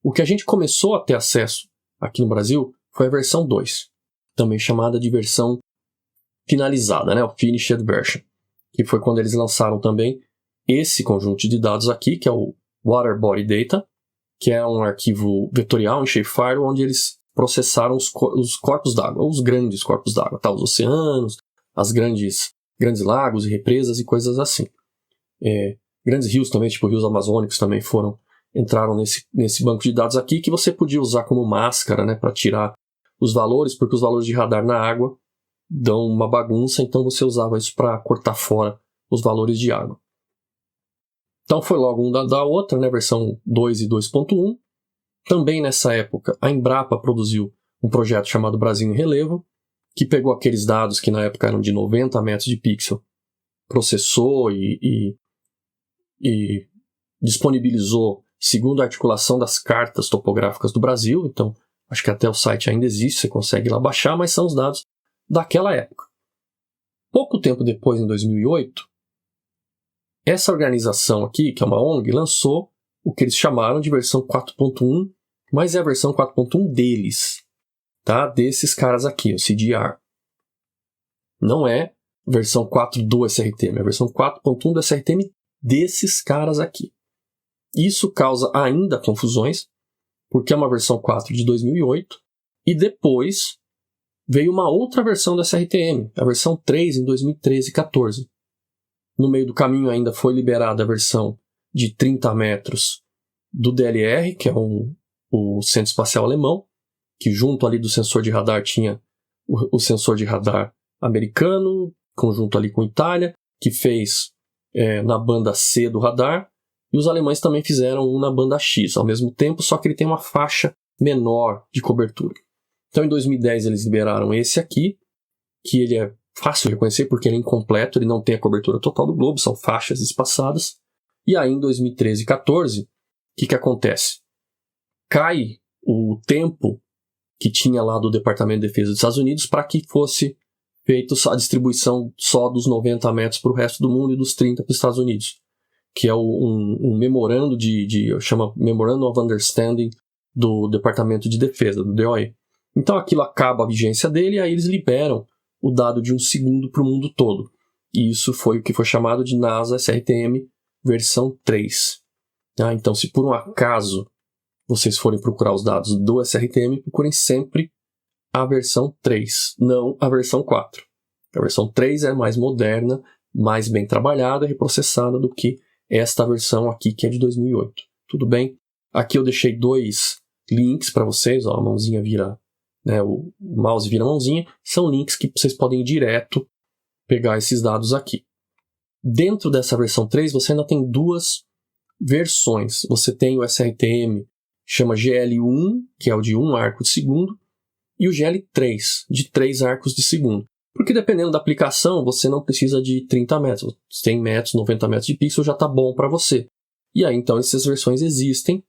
O que a gente começou a ter acesso aqui no Brasil foi a versão 2, também chamada de versão finalizada, né? O Finished Version, que foi quando eles lançaram também esse conjunto de dados aqui, que é o Water Body Data, que é um arquivo vetorial em shapefile, onde eles processaram os corpos d'água, os grandes corpos d'água, tá? Os oceanos, as grandes lagos e represas e coisas assim. Grandes rios também, tipo rios amazônicos, também entraram nesse banco de dados aqui, que você podia usar como máscara, né, para tirar os valores, porque os valores de radar na água dão uma bagunça, então você usava isso para cortar fora os valores de água. Então foi logo um da outra, né, versão 2 e 2.1. Também nessa época, a Embrapa produziu um projeto chamado Brasil em Relevo, que pegou aqueles dados que na época eram de 90 metros de pixel, processou e disponibilizou segundo a articulação das cartas topográficas do Brasil. Então, acho que até o site ainda existe, você consegue ir lá baixar, mas são os dados daquela época. Pouco tempo depois, em 2008, essa organização aqui, que é uma ONG, lançou o que eles chamaram de versão 4.1, mas é a versão 4.1 deles, tá? Desses caras aqui, o CDR. Não é a versão 4 do SRTM, é a versão 4.1 do SRTM desses caras aqui. Isso causa ainda confusões, porque é uma versão 4 de 2008, e depois veio uma outra versão do SRTM, a versão 3 em 2013 e 14. No meio do caminho ainda foi liberada a versão de 30 metros do DLR, que é o Centro Espacial Alemão, que junto ali do sensor de radar tinha o sensor de radar americano, conjunto ali com a Itália, que fez na banda C do radar, e os alemães também fizeram um na banda X ao mesmo tempo, só que ele tem uma faixa menor de cobertura. Então em 2010 eles liberaram esse aqui, que ele é fácil de reconhecer porque ele é incompleto, ele não tem a cobertura total do globo, são faixas espaçadas. E aí em 2013 e 2014, o que acontece? Cai o tempo que tinha lá do Departamento de Defesa dos Estados Unidos para que fosse feita a distribuição só dos 90 metros para o resto do mundo e dos 30 para os Estados Unidos, que é um memorando chama Memorandum of Understanding do Departamento de Defesa, do DOE. Então aquilo acaba a vigência dele e aí eles liberam o dado de 1 segundo para o mundo todo. E isso foi o que foi chamado de NASA SRTM versão 3. Então se por um acaso vocês forem procurar os dados do SRTM, procurem sempre a versão 3, não a versão 4. A versão 3 é mais moderna, mais bem trabalhada e reprocessada do que esta versão aqui, que é de 2008. Tudo bem? Aqui eu deixei 2 links para vocês, ó, a mãozinha vira, o mouse vira a mãozinha, são links que vocês podem ir direto pegar esses dados aqui. Dentro dessa versão 3, você ainda tem 2 versões. Você tem o SRTM, chama GL1, que é o de 1 arco de segundo, e o GL3, de 3 arcos de segundo. Porque dependendo da aplicação, você não precisa de 30 metros. 100 metros, 90 metros de pixel já está bom para você. E aí, então, essas versões existem.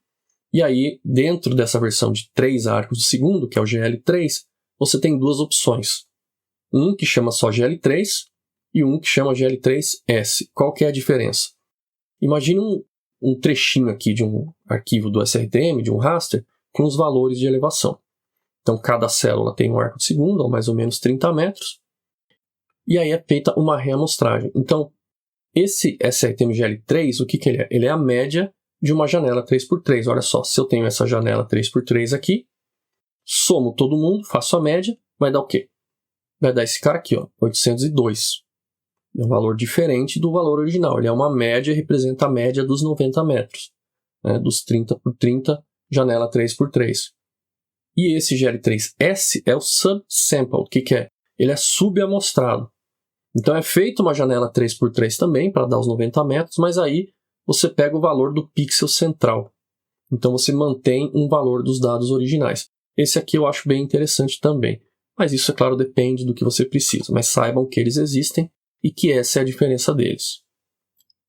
E aí, dentro dessa versão de 3 arcos de segundo, que é o GL3, você tem 2 opções. Um que chama só GL3 e um que chama GL3S. Qual que é a diferença? Imagine um trechinho aqui de um arquivo do SRTM, de um raster, com os valores de elevação. Então, cada célula tem um arco de segundo, ou mais ou menos 30 metros, e aí é feita uma reamostragem. Então, esse SRTM GL3, o que ele é? Ele é a média de uma janela 3x3. Olha só, se eu tenho essa janela 3x3 aqui, somo todo mundo, faço a média, vai dar o quê? Vai dar esse cara aqui, ó, 802. É um valor diferente do valor original. Ele é uma média, representa a média dos 90 metros, dos 30x30, janela 3x3. E esse GL3S é o subsample. O que é? Ele é subamostrado. Então é feita uma janela 3x3 também, para dar os 90 metros, mas aí você pega o valor do pixel central. Então você mantém um valor dos dados originais. Esse aqui eu acho bem interessante também. Mas isso, é claro, depende do que você precisa. Mas saibam que eles existem e que essa é a diferença deles.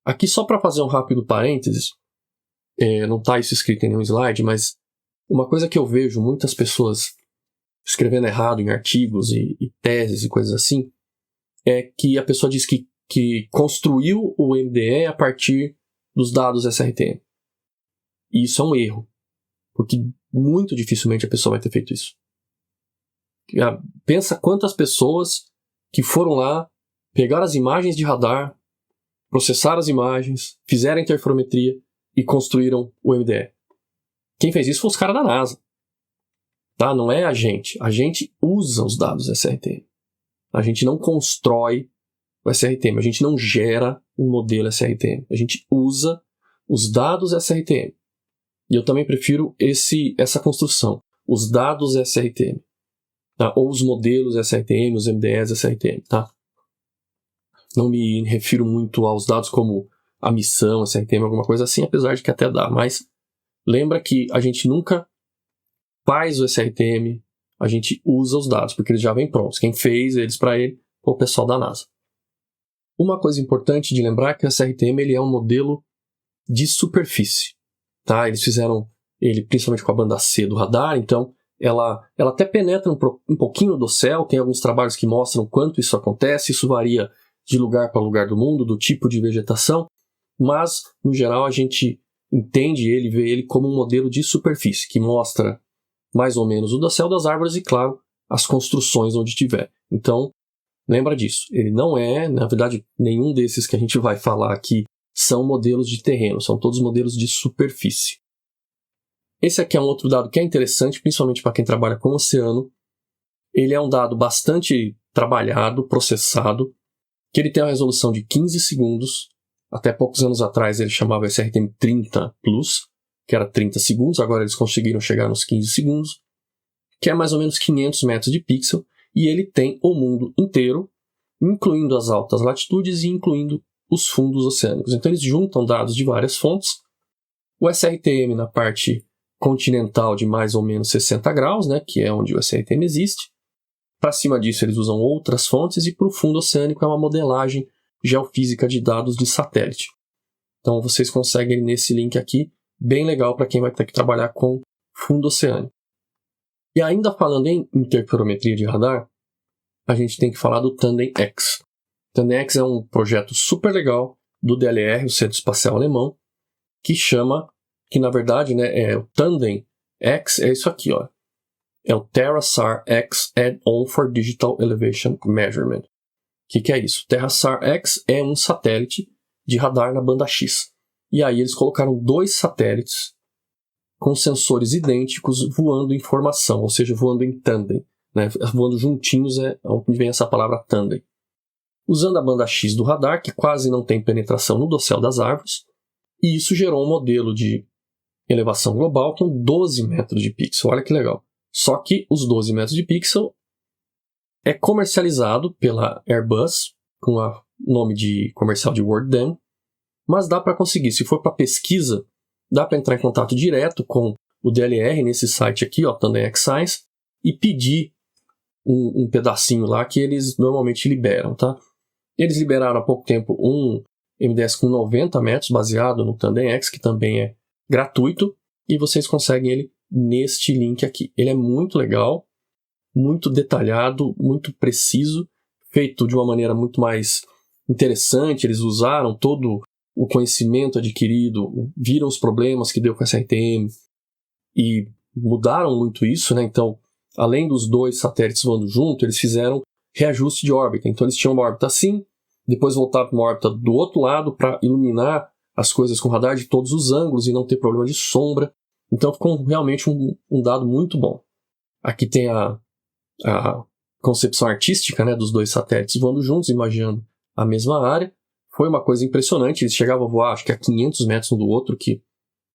Aqui só para fazer um rápido parênteses, não está isso escrito em nenhum slide, mas uma coisa que eu vejo muitas pessoas escrevendo errado em artigos e teses e coisas assim, é que a pessoa diz que construiu o MDE a partir dos dados SRTM. E isso é um erro, porque muito dificilmente a pessoa vai ter feito isso. Pensa quantas pessoas que foram lá, pegaram as imagens de radar, processaram as imagens, fizeram a interferometria e construíram o MDE. Quem fez isso foi os caras da NASA. Tá? Não é a gente. A gente usa os dados SRTM. A gente não constrói o SRTM. A gente não gera um modelo SRTM. A gente usa os dados SRTM. E eu também prefiro essa construção. Os dados SRTM. Tá? Ou os modelos SRTM, os MDEs SRTM. Tá? Não me refiro muito aos dados como a missão SRTM, alguma coisa assim, apesar de que até dá. Mas lembra que a gente nunca faz o SRTM, a gente usa os dados, porque eles já vêm prontos. Quem fez eles para ele foi o pessoal da NASA. Uma coisa importante de lembrar é que o SRTM ele é um modelo de superfície. Tá? Eles fizeram ele principalmente com a banda C do radar, então ela até penetra um pouquinho do céu, tem alguns trabalhos que mostram quanto isso acontece, isso varia de lugar para lugar do mundo, do tipo de vegetação, mas, no geral, a gente entende ele, vê ele como um modelo de superfície, que mostra mais ou menos o do céu, das árvores e, claro, as construções onde tiver. Então, lembra disso. Ele não é, na verdade, nenhum desses que a gente vai falar aqui são modelos de terreno, são todos modelos de superfície. Esse aqui é um outro dado que é interessante, principalmente para quem trabalha com o oceano. Ele é um dado bastante trabalhado, processado. que ele tem uma resolução de 15 segundos. Até poucos anos atrás ele chamava SRTM 30 Plus, que era 30 segundos, agora eles conseguiram chegar nos 15 segundos, que é mais ou menos 500 metros de pixel, e ele tem o mundo inteiro, incluindo as altas latitudes e incluindo os fundos oceânicos. Então eles juntam dados de várias fontes. O SRTM na parte continental de mais ou menos 60 graus, né, que é onde o SRTM existe. Para cima disso eles usam outras fontes, e para o fundo oceânico é uma modelagem geofísica de dados de satélite. Então vocês conseguem nesse link aqui, bem legal para quem vai ter que trabalhar com fundo oceânico. E ainda falando em interferometria de radar, a gente tem que falar do Tandem-X. Tandem-X é um projeto super legal do DLR, o Centro Espacial Alemão, que na verdade, né, é o Tandem-X, é isso aqui, ó. É o TerraSAR-X Add-on for Digital Elevation Measurement. O que é isso? TerraSAR-X é um satélite de radar na banda X. E aí eles colocaram 2 satélites com sensores idênticos voando em formação, ou seja, voando em tandem, né? Voando juntinhos é onde vem essa palavra tandem. Usando a banda X do radar, que quase não tem penetração no dossel das árvores, e isso gerou um modelo de elevação global com 12 metros de pixel. Olha que legal. Só que os 12 metros de pixel é comercializado pela Airbus, com o nome de comercial de WorldDam, mas dá para conseguir. Se for para pesquisa, dá para entrar em contato direto com o DLR nesse site aqui, ó, Tandem-X Science, e pedir um pedacinho lá que eles normalmente liberam, tá? Eles liberaram há pouco tempo um MDS com 90 metros, baseado no Tandem-X, que também é gratuito, e vocês conseguem ele neste link aqui. Ele é muito legal, muito detalhado, muito preciso, feito de uma maneira muito mais interessante. Eles usaram todo o conhecimento adquirido, viram os problemas que deu com a SRTM e mudaram muito isso, né? Então, além dos 2 satélites voando junto, eles fizeram reajuste de órbita. Então, eles tinham uma órbita assim, depois voltaram para uma órbita do outro lado para iluminar as coisas com radar de todos os ângulos e não ter problema de sombra. Então, ficou realmente um dado muito bom. Aqui tem a concepção artística, né, dos 2 satélites voando juntos, imaginando a mesma área. Foi uma coisa impressionante. Eles chegavam a voar, acho que a 500 metros um do outro, que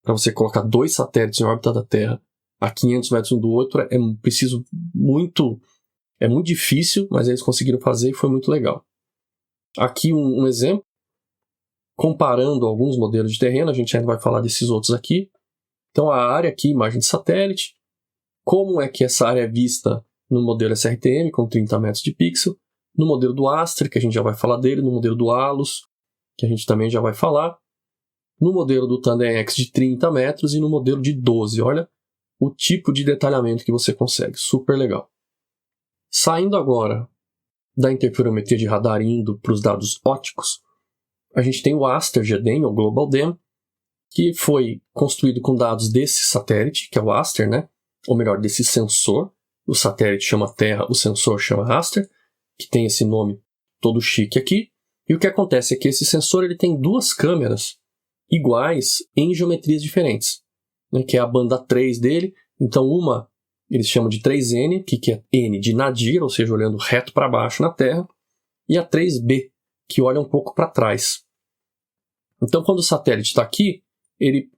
para você colocar 2 satélites em órbita da Terra a 500 metros um do outro é muito difícil, mas eles conseguiram fazer e foi muito legal. Aqui um exemplo, comparando alguns modelos de terreno, a gente ainda vai falar desses outros aqui. Então a área aqui, imagem de satélite, como é que essa área é vista no modelo SRTM, com 30 metros de pixel, no modelo do Aster, que a gente já vai falar dele, no modelo do ALOS, que a gente também já vai falar, no modelo do Tandem-X de 30 metros e no modelo de 12. Olha o tipo de detalhamento que você consegue, super legal. Saindo agora da interferometria de radar e indo para os dados ópticos, a gente tem o Aster GDAM, ou Global DAM, que foi construído com dados desse satélite, que é o Aster, né? Ou melhor, desse sensor. O satélite chama Terra, o sensor chama Aster, que tem esse nome todo chique aqui. E o que acontece é que esse sensor ele tem 2 câmeras iguais em geometrias diferentes, né? Que é a banda 3 dele. Então uma eles chamam de 3N, que é N de nadir, ou seja, olhando reto para baixo na Terra, e a 3B, que olha um pouco para trás. Então quando o satélite está aqui, ele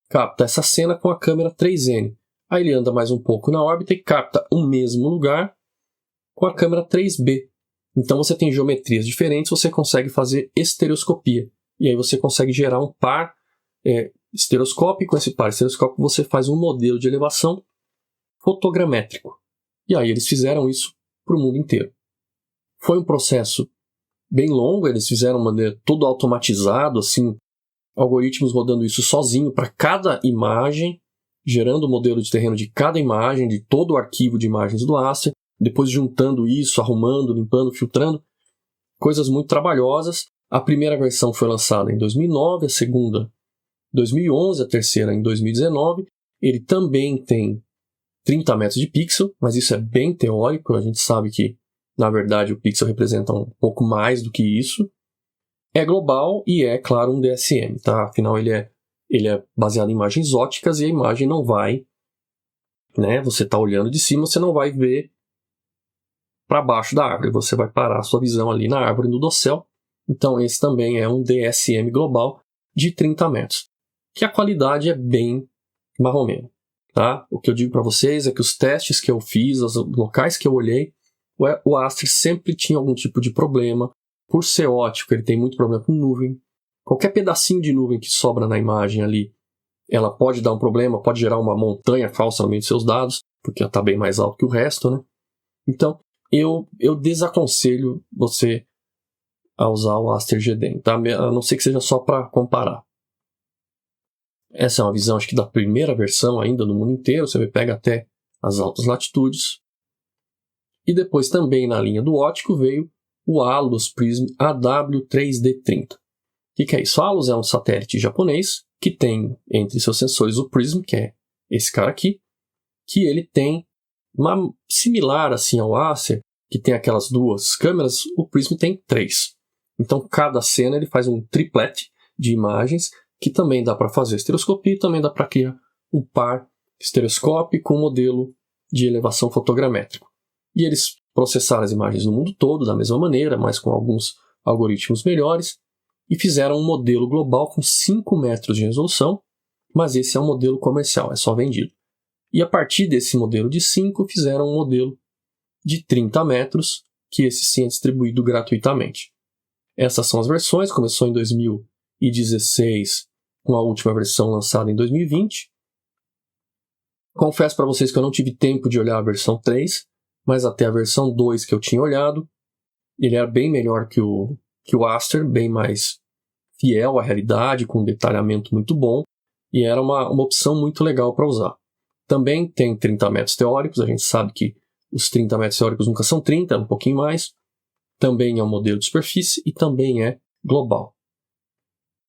capta essa cena com a câmera 3N. Aí ele anda mais um pouco na órbita e capta o mesmo lugar com a câmera 3B. Então você tem geometrias diferentes, você consegue fazer estereoscopia. E aí você consegue gerar um par estereoscópico. Com esse par estereoscópico você faz um modelo de elevação fotogramétrico. E aí eles fizeram isso para o mundo inteiro. Foi um processo bem longo, eles fizeram de maneira tudo automatizado, assim, algoritmos rodando isso sozinho para cada imagem, gerando o modelo de terreno de cada imagem, de todo o arquivo de imagens do Aster, depois juntando isso, arrumando, limpando, filtrando, coisas muito trabalhosas. A primeira versão foi lançada em 2009, a segunda em 2011, a terceira em 2019. Ele também tem 30 metros de pixel, mas isso é bem teórico, a gente sabe que, na verdade, o pixel representa um pouco mais do que isso. É global e é, claro, um DSM, tá? Afinal, ele é baseado em imagens ópticas e a imagem não vai, né? Você está olhando de cima, você não vai ver para baixo da árvore, você vai parar a sua visão ali na árvore no dossel. Então esse também é um DSM global de 30 metros, que a qualidade é bem marromeno. Tá? O que eu digo para vocês é que os testes que eu fiz, os locais que eu olhei, o Aster sempre tinha algum tipo de problema. Por ser ótico, ele tem muito problema com nuvem. Qualquer pedacinho de nuvem que sobra na imagem ali, ela pode dar um problema, pode gerar uma montanha falsa no meio dos seus dados, porque ela está bem mais alto que o resto, né? Então, eu desaconselho você a usar o Aster GD, tá? A não ser que seja só para comparar. Essa é uma visão, acho que da primeira versão ainda no mundo inteiro. Você pega até as altas latitudes. E depois também na linha do óptico veio o ALUS Prism AW3D30. O que é isso? O ALUS é um satélite japonês que tem entre seus sensores o Prism, que é esse cara aqui, que ele tem uma similar assim ao Acer, que tem aquelas duas câmeras. O Prism tem 3. Então cada cena ele faz um triplet de imagens, que também dá para fazer estereoscopia e também dá para criar um par estereoscópio com modelo de elevação fotogramétrico. E eles processaram as imagens no mundo todo da mesma maneira, mas com alguns algoritmos melhores, e fizeram um modelo global com 5 metros de resolução, mas esse é um modelo comercial, é só vendido. E a partir desse modelo de 5, fizeram um modelo de 30 metros, que esse sim é distribuído gratuitamente. Essas são as versões, começou em 2016, com a última versão lançada em 2020. Confesso para vocês que eu não tive tempo de olhar a versão 3, mas até a versão 2 que eu tinha olhado, ele era bem melhor que o Aster, bem mais fiel à realidade, com um detalhamento muito bom, e era uma opção muito legal para usar. Também tem 30 metros teóricos, a gente sabe que os 30 metros teóricos nunca são 30, é um pouquinho mais. Também é um modelo de superfície e também é global.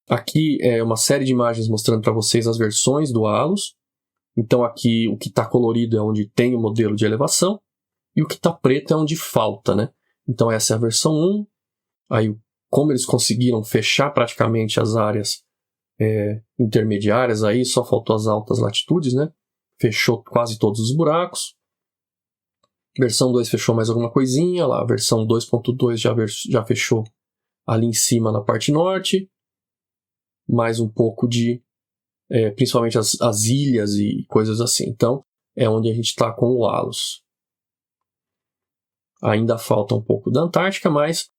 Aqui é uma série de imagens mostrando para vocês as versões do ALUS. Então aqui o que está colorido é onde tem o modelo de elevação e o que está preto é onde falta, né? Então essa é a versão 1. Aí como eles conseguiram fechar praticamente as áreas intermediárias, aí só faltou as altas latitudes, né? Fechou quase todos os buracos. Versão 2 fechou mais alguma coisinha lá. A versão 2.2 já fechou ali em cima na parte norte. Mais um pouco de principalmente as ilhas e coisas assim. Então é onde a gente está com o ALUS. Ainda falta um pouco da Antártica, mas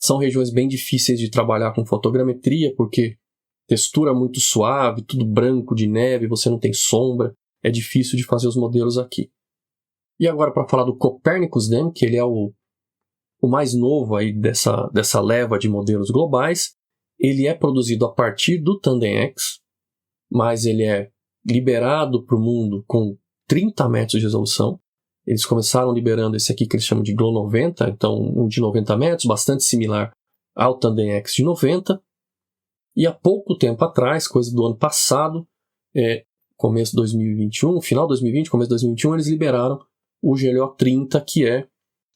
são regiões bem difíceis de trabalhar com fotogrametria, porque textura muito suave, tudo branco de neve, você não tem sombra, é difícil de fazer os modelos aqui. E agora para falar do Copernicus DEM, que ele é o mais novo aí dessa leva de modelos globais. Ele é produzido a partir do TandemX, mas ele é liberado para o mundo com 30 metros de resolução. Eles começaram liberando esse aqui que eles chamam de Glow 90, então um de 90 metros, bastante similar ao TandemX de 90. E há pouco tempo atrás, coisa do ano passado, começo de 2021, final de 2020, começo de 2021, eles liberaram o GLO 30, que é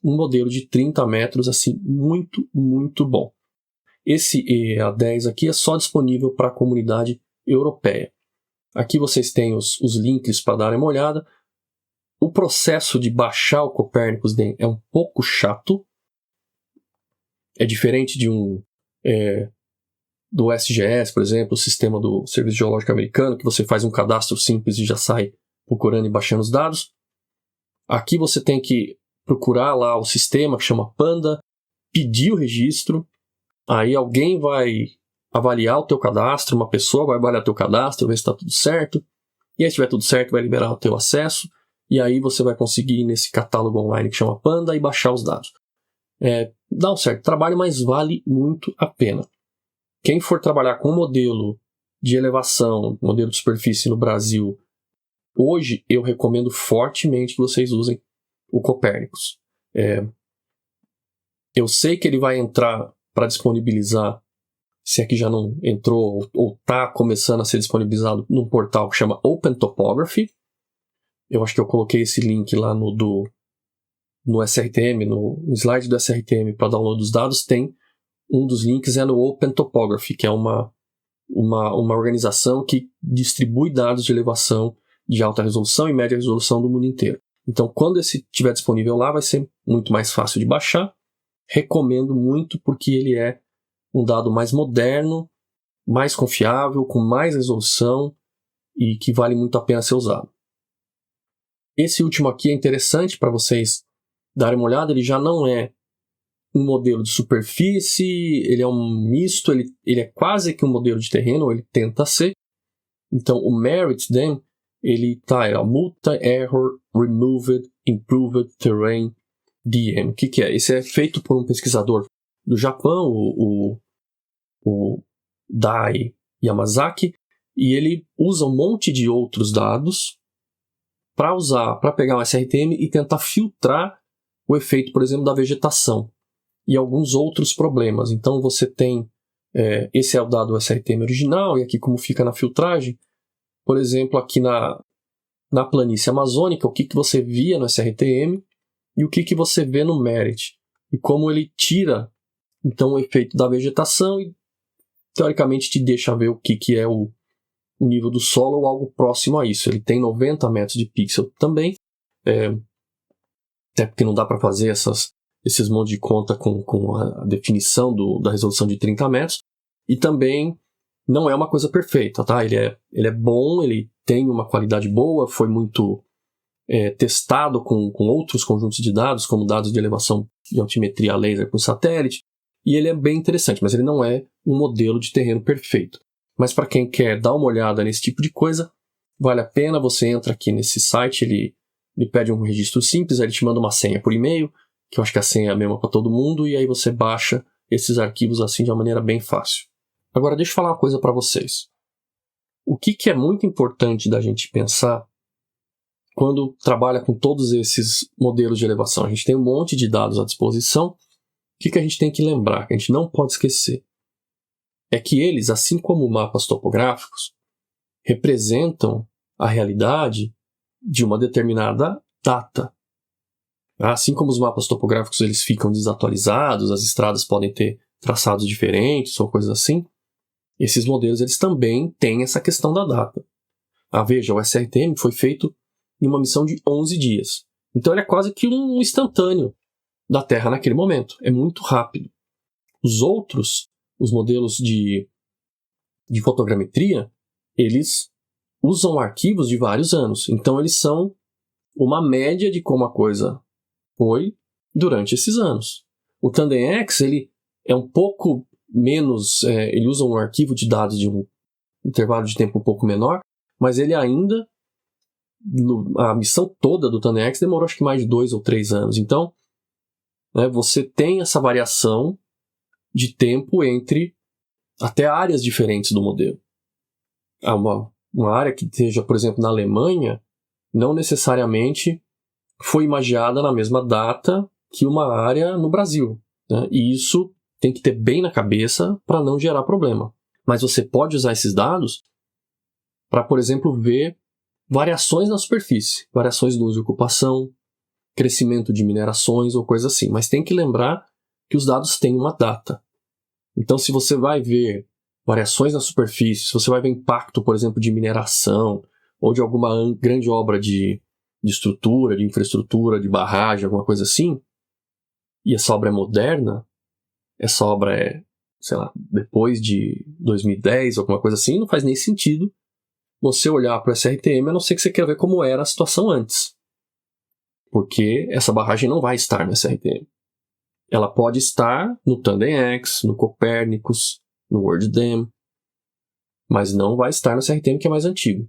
um modelo de 30 metros, assim, muito, muito bom. Esse EA10 aqui é só disponível para a comunidade europeia. Aqui vocês têm os links para darem uma olhada. O processo de baixar o Copernicus DEM é um pouco chato. É diferente do SGS, por exemplo, o sistema do Serviço Geológico Americano, que você faz um cadastro simples e já sai procurando e baixando os dados. Aqui você tem que procurar lá o sistema que chama Panda, pedir o registro, aí alguém vai avaliar o teu cadastro, uma pessoa vai avaliar o teu cadastro, ver se está tudo certo, e aí se estiver tudo certo vai liberar o teu acesso, e aí você vai conseguir ir nesse catálogo online que chama Panda e baixar os dados. Dá um certo trabalho, mas vale muito a pena. Quem for trabalhar com modelo de elevação, modelo de superfície no Brasil, hoje eu recomendo fortemente que vocês usem o Copernicus. Eu sei que ele vai entrar para disponibilizar, se aqui já não entrou ou está começando a ser disponibilizado num portal que chama Open Topography. Eu acho que eu coloquei esse link lá no SRTM, no slide do SRTM para download dos dados. Tem um dos links no Open Topography, que é uma organização que distribui dados de elevação de alta resolução e média resolução do mundo inteiro. Então, quando esse estiver disponível lá, vai ser muito mais fácil de baixar. Recomendo muito porque ele é um dado mais moderno, mais confiável, com mais resolução e que vale muito a pena ser usado. Esse último aqui é interessante para vocês darem uma olhada, ele já não é um modelo de superfície, ele é um misto, ele é quase que um modelo de terreno, ou ele tenta ser. Então, o MeritDEM, ele é Multi-Error Removed Improved Terrain DM. O que é? Esse é feito por um pesquisador do Japão, o Dai Yamazaki, e ele usa um monte de outros dados para pegar um SRTM e tentar filtrar o efeito, por exemplo, da vegetação e alguns outros problemas. Então você tem, esse é o dado SRTM original, e aqui como fica na filtragem, por exemplo, aqui na planície amazônica, o que você via no SRTM e o que você vê no Merit, e como ele tira então o efeito da vegetação e teoricamente te deixa ver o que é o nível do solo ou algo próximo a isso. Ele tem 90 metros de pixel também, até porque não dá para fazer esses monte de conta com a definição da resolução de 30 metros, e também não é uma coisa perfeita, tá? Ele é bom, ele tem uma qualidade boa, foi muito testado com outros conjuntos de dados, como dados de elevação de altimetria laser com satélite, e ele é bem interessante, mas ele não é um modelo de terreno perfeito. Mas para quem quer dar uma olhada nesse tipo de coisa, vale a pena, você entra aqui nesse site, ele pede um registro simples, aí ele te manda uma senha por e-mail, que eu acho que a senha é a mesma para todo mundo, e aí você baixa esses arquivos assim de uma maneira bem fácil. Agora deixa eu falar uma coisa para vocês. O que é muito importante da gente pensar quando trabalha com todos esses modelos de elevação? A gente tem um monte de dados à disposição. O que a gente tem que lembrar, que a gente não pode esquecer? É que eles, assim como mapas topográficos, representam a realidade de uma determinada data. Assim como os mapas topográficos eles ficam desatualizados, as estradas podem ter traçados diferentes ou coisas assim, esses modelos eles também têm essa questão da data. Veja, o SRTM foi feito em uma missão de 11 dias. Então ele é quase que um instantâneo da Terra naquele momento. É muito rápido. Os modelos de fotogrametria, eles usam arquivos de vários anos. Então eles são uma média de como a coisa foi durante esses anos. O TandemX, ele é um pouco menos, ele usa um arquivo de dados de um intervalo de tempo um pouco menor, mas ele ainda, a missão toda do TandemX demorou acho que mais de 2 ou 3 anos. Então, você tem essa variação de tempo entre até áreas diferentes do modelo. Uma área que esteja, por exemplo, na Alemanha, não necessariamente foi imagiada na mesma data que uma área no Brasil, né? E isso tem que ter bem na cabeça para não gerar problema. Mas você pode usar esses dados para, por exemplo, ver variações na superfície, variações no uso e ocupação, crescimento de minerações ou coisa assim. Mas tem que lembrar que os dados têm uma data. Então, se você vai ver variações na superfície, se você vai ver impacto, por exemplo, de mineração ou de alguma grande obra de estrutura, de infraestrutura, de barragem, alguma coisa assim, e essa obra é moderna, essa obra é, sei lá, depois de 2010, alguma coisa assim, não faz nem sentido você olhar para o SRTM, a não ser que você queira ver como era a situação antes. Porque essa barragem não vai estar no SRTM. Ela pode estar no TandemX, no Copernicus, no WorldDEM, mas não vai estar no SRTM, que é mais antigo.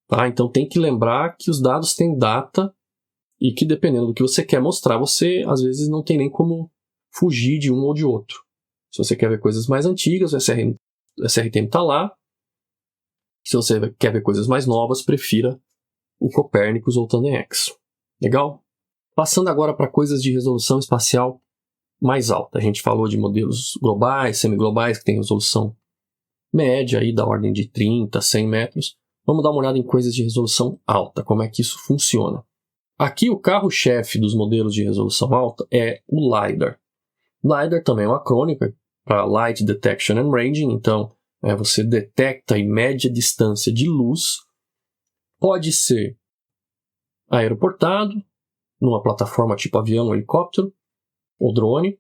Tá? Então tem que lembrar que os dados têm data e que dependendo do que você quer mostrar, você às vezes não tem nem como fugir de um ou de outro. Se você quer ver coisas mais antigas, o SRTM está lá. Se você quer ver coisas mais novas, prefira o Copernicus ou o TandemX. Legal? Passando agora para coisas de resolução espacial mais alta. A gente falou de modelos globais, semiglobais, que têm resolução média, aí da ordem de 30, 100 metros. Vamos dar uma olhada em coisas de resolução alta, como é que isso funciona. Aqui o carro-chefe dos modelos de resolução alta é o LiDAR. LiDAR também é um acrônimo para Light Detection and Ranging, então você detecta e mede a distância de luz. Pode ser aeroportado, numa plataforma tipo avião, helicóptero ou drone,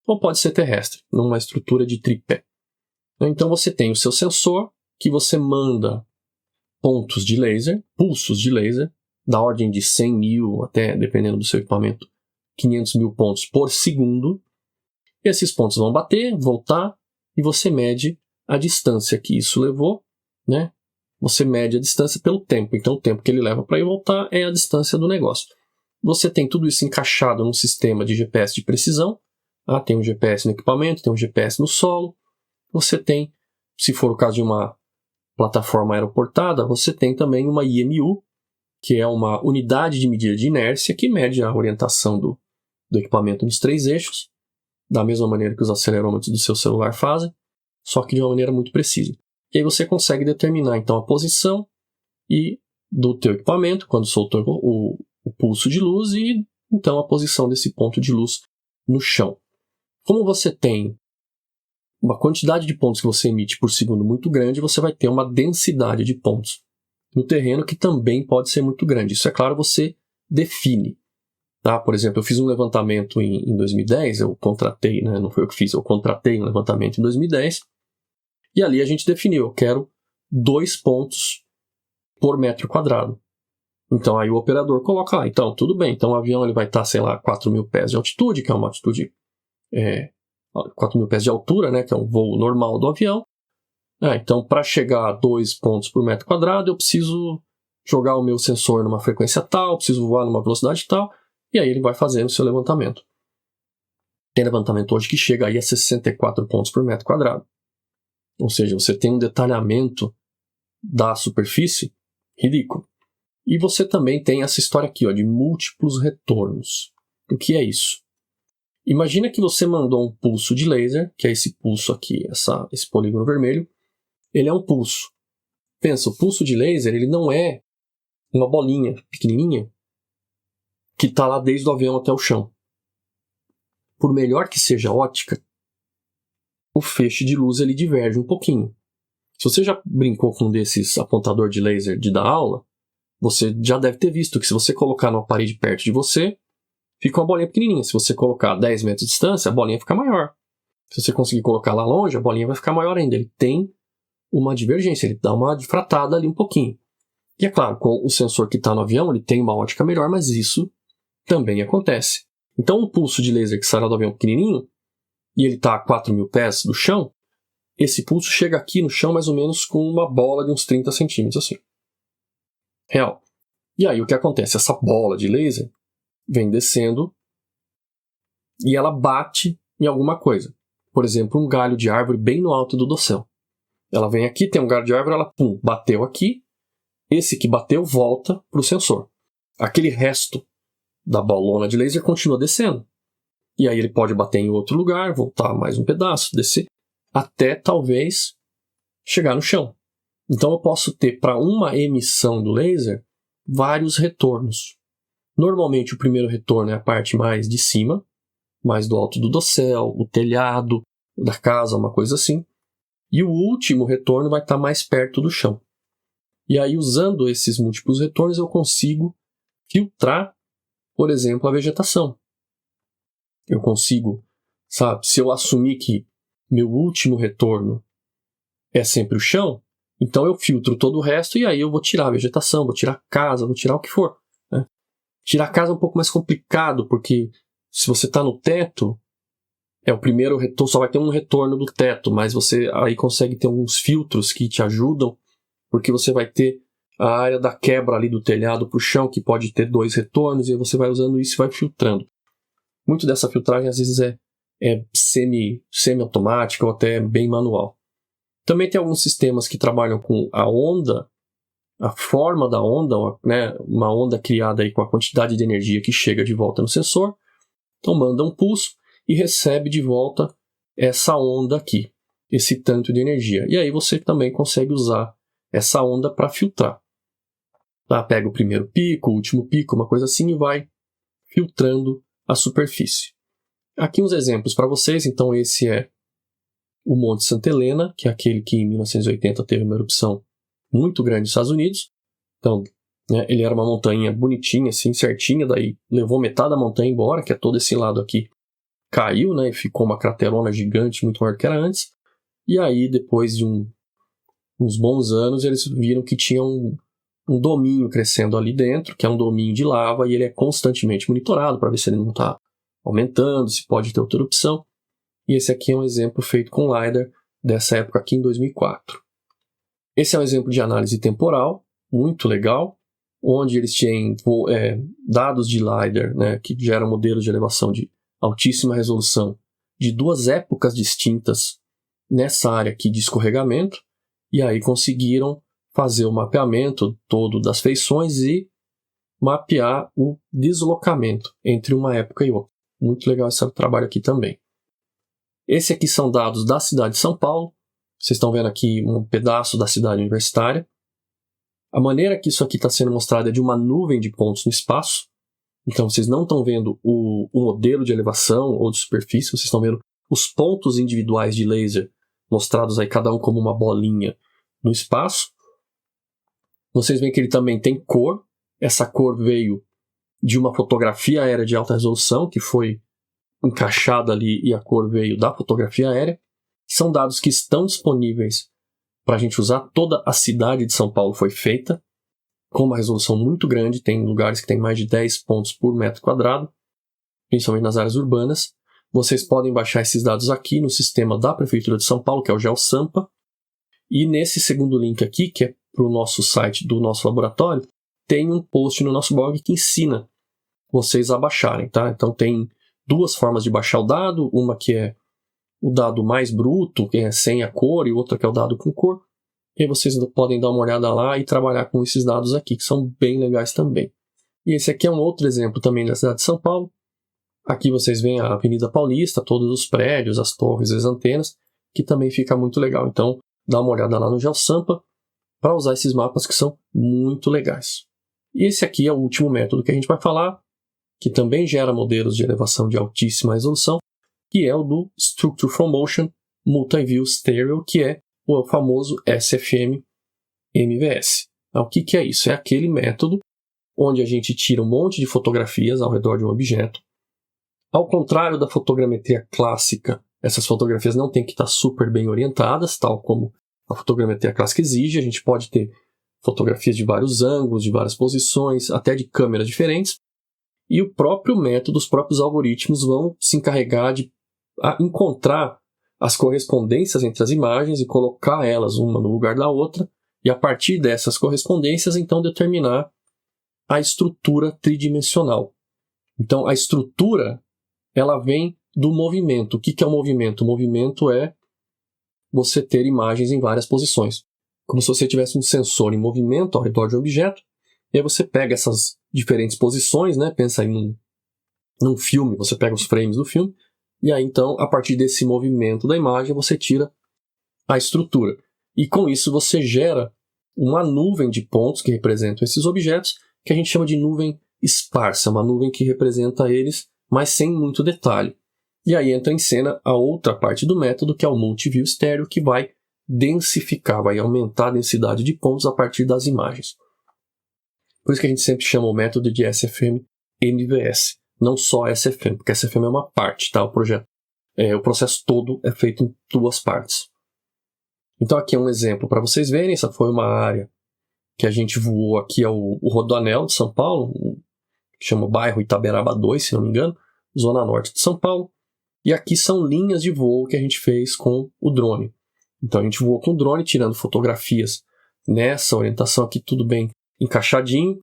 ou pode ser terrestre, numa estrutura de tripé. Então você tem o seu sensor, que você manda pontos de laser, pulsos de laser, da ordem de 100 mil até, dependendo do seu equipamento, 500 mil pontos por segundo. Esses pontos vão bater, voltar, e você mede a distância que isso levou, né? Você mede a distância pelo tempo. Então, o tempo que ele leva para ir voltar é a distância do negócio. Você tem tudo isso encaixado num sistema de GPS de precisão. Tem um GPS no equipamento, tem um GPS no solo. Você tem, se for o caso de uma plataforma aeroportada, você tem também uma IMU, que é uma unidade de medida de inércia que mede a orientação do equipamento nos 3 eixos, da mesma maneira que os acelerômetros do seu celular fazem, só que de uma maneira muito precisa. E aí você consegue determinar então a posição do teu equipamento quando soltou o pulso de luz e então a posição desse ponto de luz no chão. Como você tem uma quantidade de pontos que você emite por segundo muito grande, você vai ter uma densidade de pontos no terreno que também pode ser muito grande. Isso, é claro, você define. Por exemplo, eu fiz um levantamento em 2010, eu contratei, né, não foi eu que fiz, eu contratei um levantamento em 2010, e ali a gente definiu, eu quero 2 pontos por metro quadrado. Então aí o operador coloca lá, então tudo bem, então o avião ele vai estar, 4.000 pés de altitude, que é uma altitude, 4.000 pés de altura, né, que é um voo normal do avião. Então para chegar a 2 pontos por metro quadrado, eu preciso jogar o meu sensor numa frequência tal, preciso voar numa velocidade tal, e aí ele vai fazendo o seu levantamento. Tem levantamento hoje que chega aí a 64 pontos por metro quadrado. Ou seja, você tem um detalhamento da superfície ridículo. E você também tem essa história aqui, de múltiplos retornos. O que é isso? Imagina que você mandou um pulso de laser, que é esse pulso aqui, esse polígono vermelho. Ele é um pulso. Pensa, o pulso de laser ele não é uma bolinha pequenininha que está lá desde o avião até o chão. Por melhor que seja a ótica, o feixe de luz ele diverge um pouquinho. Se você já brincou com um desses apontador de laser de dar aula, você já deve ter visto que se você colocar numa parede perto de você, fica uma bolinha pequenininha. Se você colocar a 10 metros de distância, a bolinha fica maior. Se você conseguir colocar lá longe, a bolinha vai ficar maior ainda. Ele tem uma divergência, ele dá uma difratada ali um pouquinho. E é claro, com o sensor que está no avião, ele tem uma ótica melhor, mas isso também acontece. Então, um pulso de laser que sai lá do avião pequenininho, e ele está a 4.000 pés do chão, esse pulso chega aqui no chão mais ou menos com uma bola de uns 30 centímetros, assim. Real. E aí o que acontece? Essa bola de laser vem descendo e ela bate em alguma coisa. Por exemplo, um galho de árvore bem no alto do dossel. Ela vem aqui, tem um galho de árvore, ela bateu aqui. Esse que bateu volta para o sensor. Aquele resto da bolona de laser continua descendo. E aí ele pode bater em outro lugar, voltar mais um pedaço, descer, até talvez chegar no chão. Então eu posso ter para uma emissão do laser vários retornos. Normalmente o primeiro retorno é a parte mais de cima, mais do alto do dossel, o telhado da casa, uma coisa assim. E o último retorno vai estar mais perto do chão. E aí, usando esses múltiplos retornos, eu consigo filtrar, por exemplo, a vegetação. Eu consigo, se eu assumir que meu último retorno é sempre o chão, então eu filtro todo o resto e aí eu vou tirar a vegetação, vou tirar a casa, vou tirar o que for. Né? Tirar a casa é um pouco mais complicado, porque se você está no teto, o primeiro retorno, só vai ter um retorno do teto, mas você aí consegue ter alguns filtros que te ajudam, porque você vai ter a área da quebra ali do telhado para o chão, que pode ter 2 retornos, e aí você vai usando isso e vai filtrando. Muito dessa filtragem às vezes é semi-automática ou até bem manual. Também tem alguns sistemas que trabalham com a onda, a forma da onda, né, uma onda criada aí com a quantidade de energia que chega de volta no sensor. Então manda um pulso e recebe de volta essa onda aqui, esse tanto de energia. E aí você também consegue usar essa onda para filtrar. Pega o primeiro pico, o último pico, uma coisa assim, e vai filtrando a superfície. Aqui uns exemplos para vocês. Então esse é o Monte Santa Helena, que é aquele que em 1980 teve uma erupção muito grande nos Estados Unidos. Então, né, ele era uma montanha bonitinha, assim, certinha, daí levou metade da montanha embora, que é todo esse lado aqui caiu, né, e ficou uma craterona gigante, muito maior que era antes. E aí, depois de uns bons anos, eles viram que tinha um domínio crescendo ali dentro, que é um domínio de lava, e ele é constantemente monitorado para ver se ele não está aumentando, se pode ter outra erupção. E esse aqui é um exemplo feito com LiDAR dessa época aqui em 2004. Esse é um exemplo de análise temporal, muito legal, onde eles têm dados de LiDAR, né, que geram modelos de elevação de altíssima resolução de duas épocas distintas nessa área aqui de escorregamento, e aí conseguiram fazer o mapeamento todo das feições e mapear o deslocamento entre uma época e outra. Muito legal esse trabalho aqui também. Esse aqui são dados da cidade de São Paulo. Vocês estão vendo aqui um pedaço da cidade universitária. A maneira que isso aqui está sendo mostrado é de uma nuvem de pontos no espaço. Então vocês não estão vendo o modelo de elevação ou de superfície, vocês estão vendo os pontos individuais de laser mostrados aí cada um como uma bolinha no espaço. Vocês veem que ele também tem cor. Essa cor veio de uma fotografia aérea de alta resolução que foi encaixada ali e a cor veio da fotografia aérea. São dados que estão disponíveis para a gente usar. Toda a cidade de São Paulo foi feita com uma resolução muito grande. Tem lugares que tem mais de 10 pontos por metro quadrado, principalmente nas áreas urbanas. Vocês podem baixar esses dados aqui no sistema da Prefeitura de São Paulo, que é o GeoSampa. E nesse segundo link aqui, que é para o nosso site do nosso laboratório, tem um post no nosso blog que ensina vocês a baixarem, tá? Então tem duas formas de baixar o dado, uma que é o dado mais bruto, que é sem a cor, e outra que é o dado com cor. E aí vocês podem dar uma olhada lá e trabalhar com esses dados aqui, que são bem legais também. E esse aqui é um outro exemplo também da cidade de São Paulo. Aqui vocês veem a Avenida Paulista, todos os prédios, as torres, as antenas, que também fica muito legal. Então, dá uma olhada lá no GeoSampa para usar esses mapas que são muito legais. E esse aqui é o último método que a gente vai falar, que também gera modelos de elevação de altíssima resolução, que é o do Structure from Motion Multi-View Stereo, que é o famoso SFM-MVS. O que é isso? É aquele método onde a gente tira um monte de fotografias ao redor de um objeto. Ao contrário da fotogrametria clássica, essas fotografias não têm que estar super bem orientadas, tal como a fotogrametria clássica exige. A gente pode ter fotografias de vários ângulos, de várias posições, até de câmeras diferentes. E o próprio método, os próprios algoritmos vão se encarregar de encontrar as correspondências entre as imagens e colocar elas uma no lugar da outra, e a partir dessas correspondências, então, determinar a estrutura tridimensional. Então, a estrutura, ela vem do movimento. O que é o movimento? O movimento é você ter imagens em várias posições. Como se você tivesse um sensor em movimento ao redor de um objeto, e aí você pega essas diferentes posições, né? Pensa aí num filme, você pega os frames do filme, e aí então, a partir desse movimento da imagem, você tira a estrutura. E com isso você gera uma nuvem de pontos que representam esses objetos, que a gente chama de nuvem esparsa, uma nuvem que representa eles, mas sem muito detalhe. E aí entra em cena a outra parte do método, que é o Multi-View Stereo, que vai densificar, vai aumentar a densidade de pontos a partir das imagens. Por isso que a gente sempre chama o método de SFM-MVS, não só SFM, porque SFM é uma parte, tá? O processo todo é feito em duas partes. Então aqui é um exemplo para vocês verem. Essa foi uma área que a gente voou aqui ao Rodoanel de São Paulo, que chama o bairro Itaberaba 2, se não me engano, zona norte de São Paulo. E aqui são linhas de voo que a gente fez com o drone. Então a gente voou com o drone, tirando fotografias nessa orientação aqui, tudo bem encaixadinho.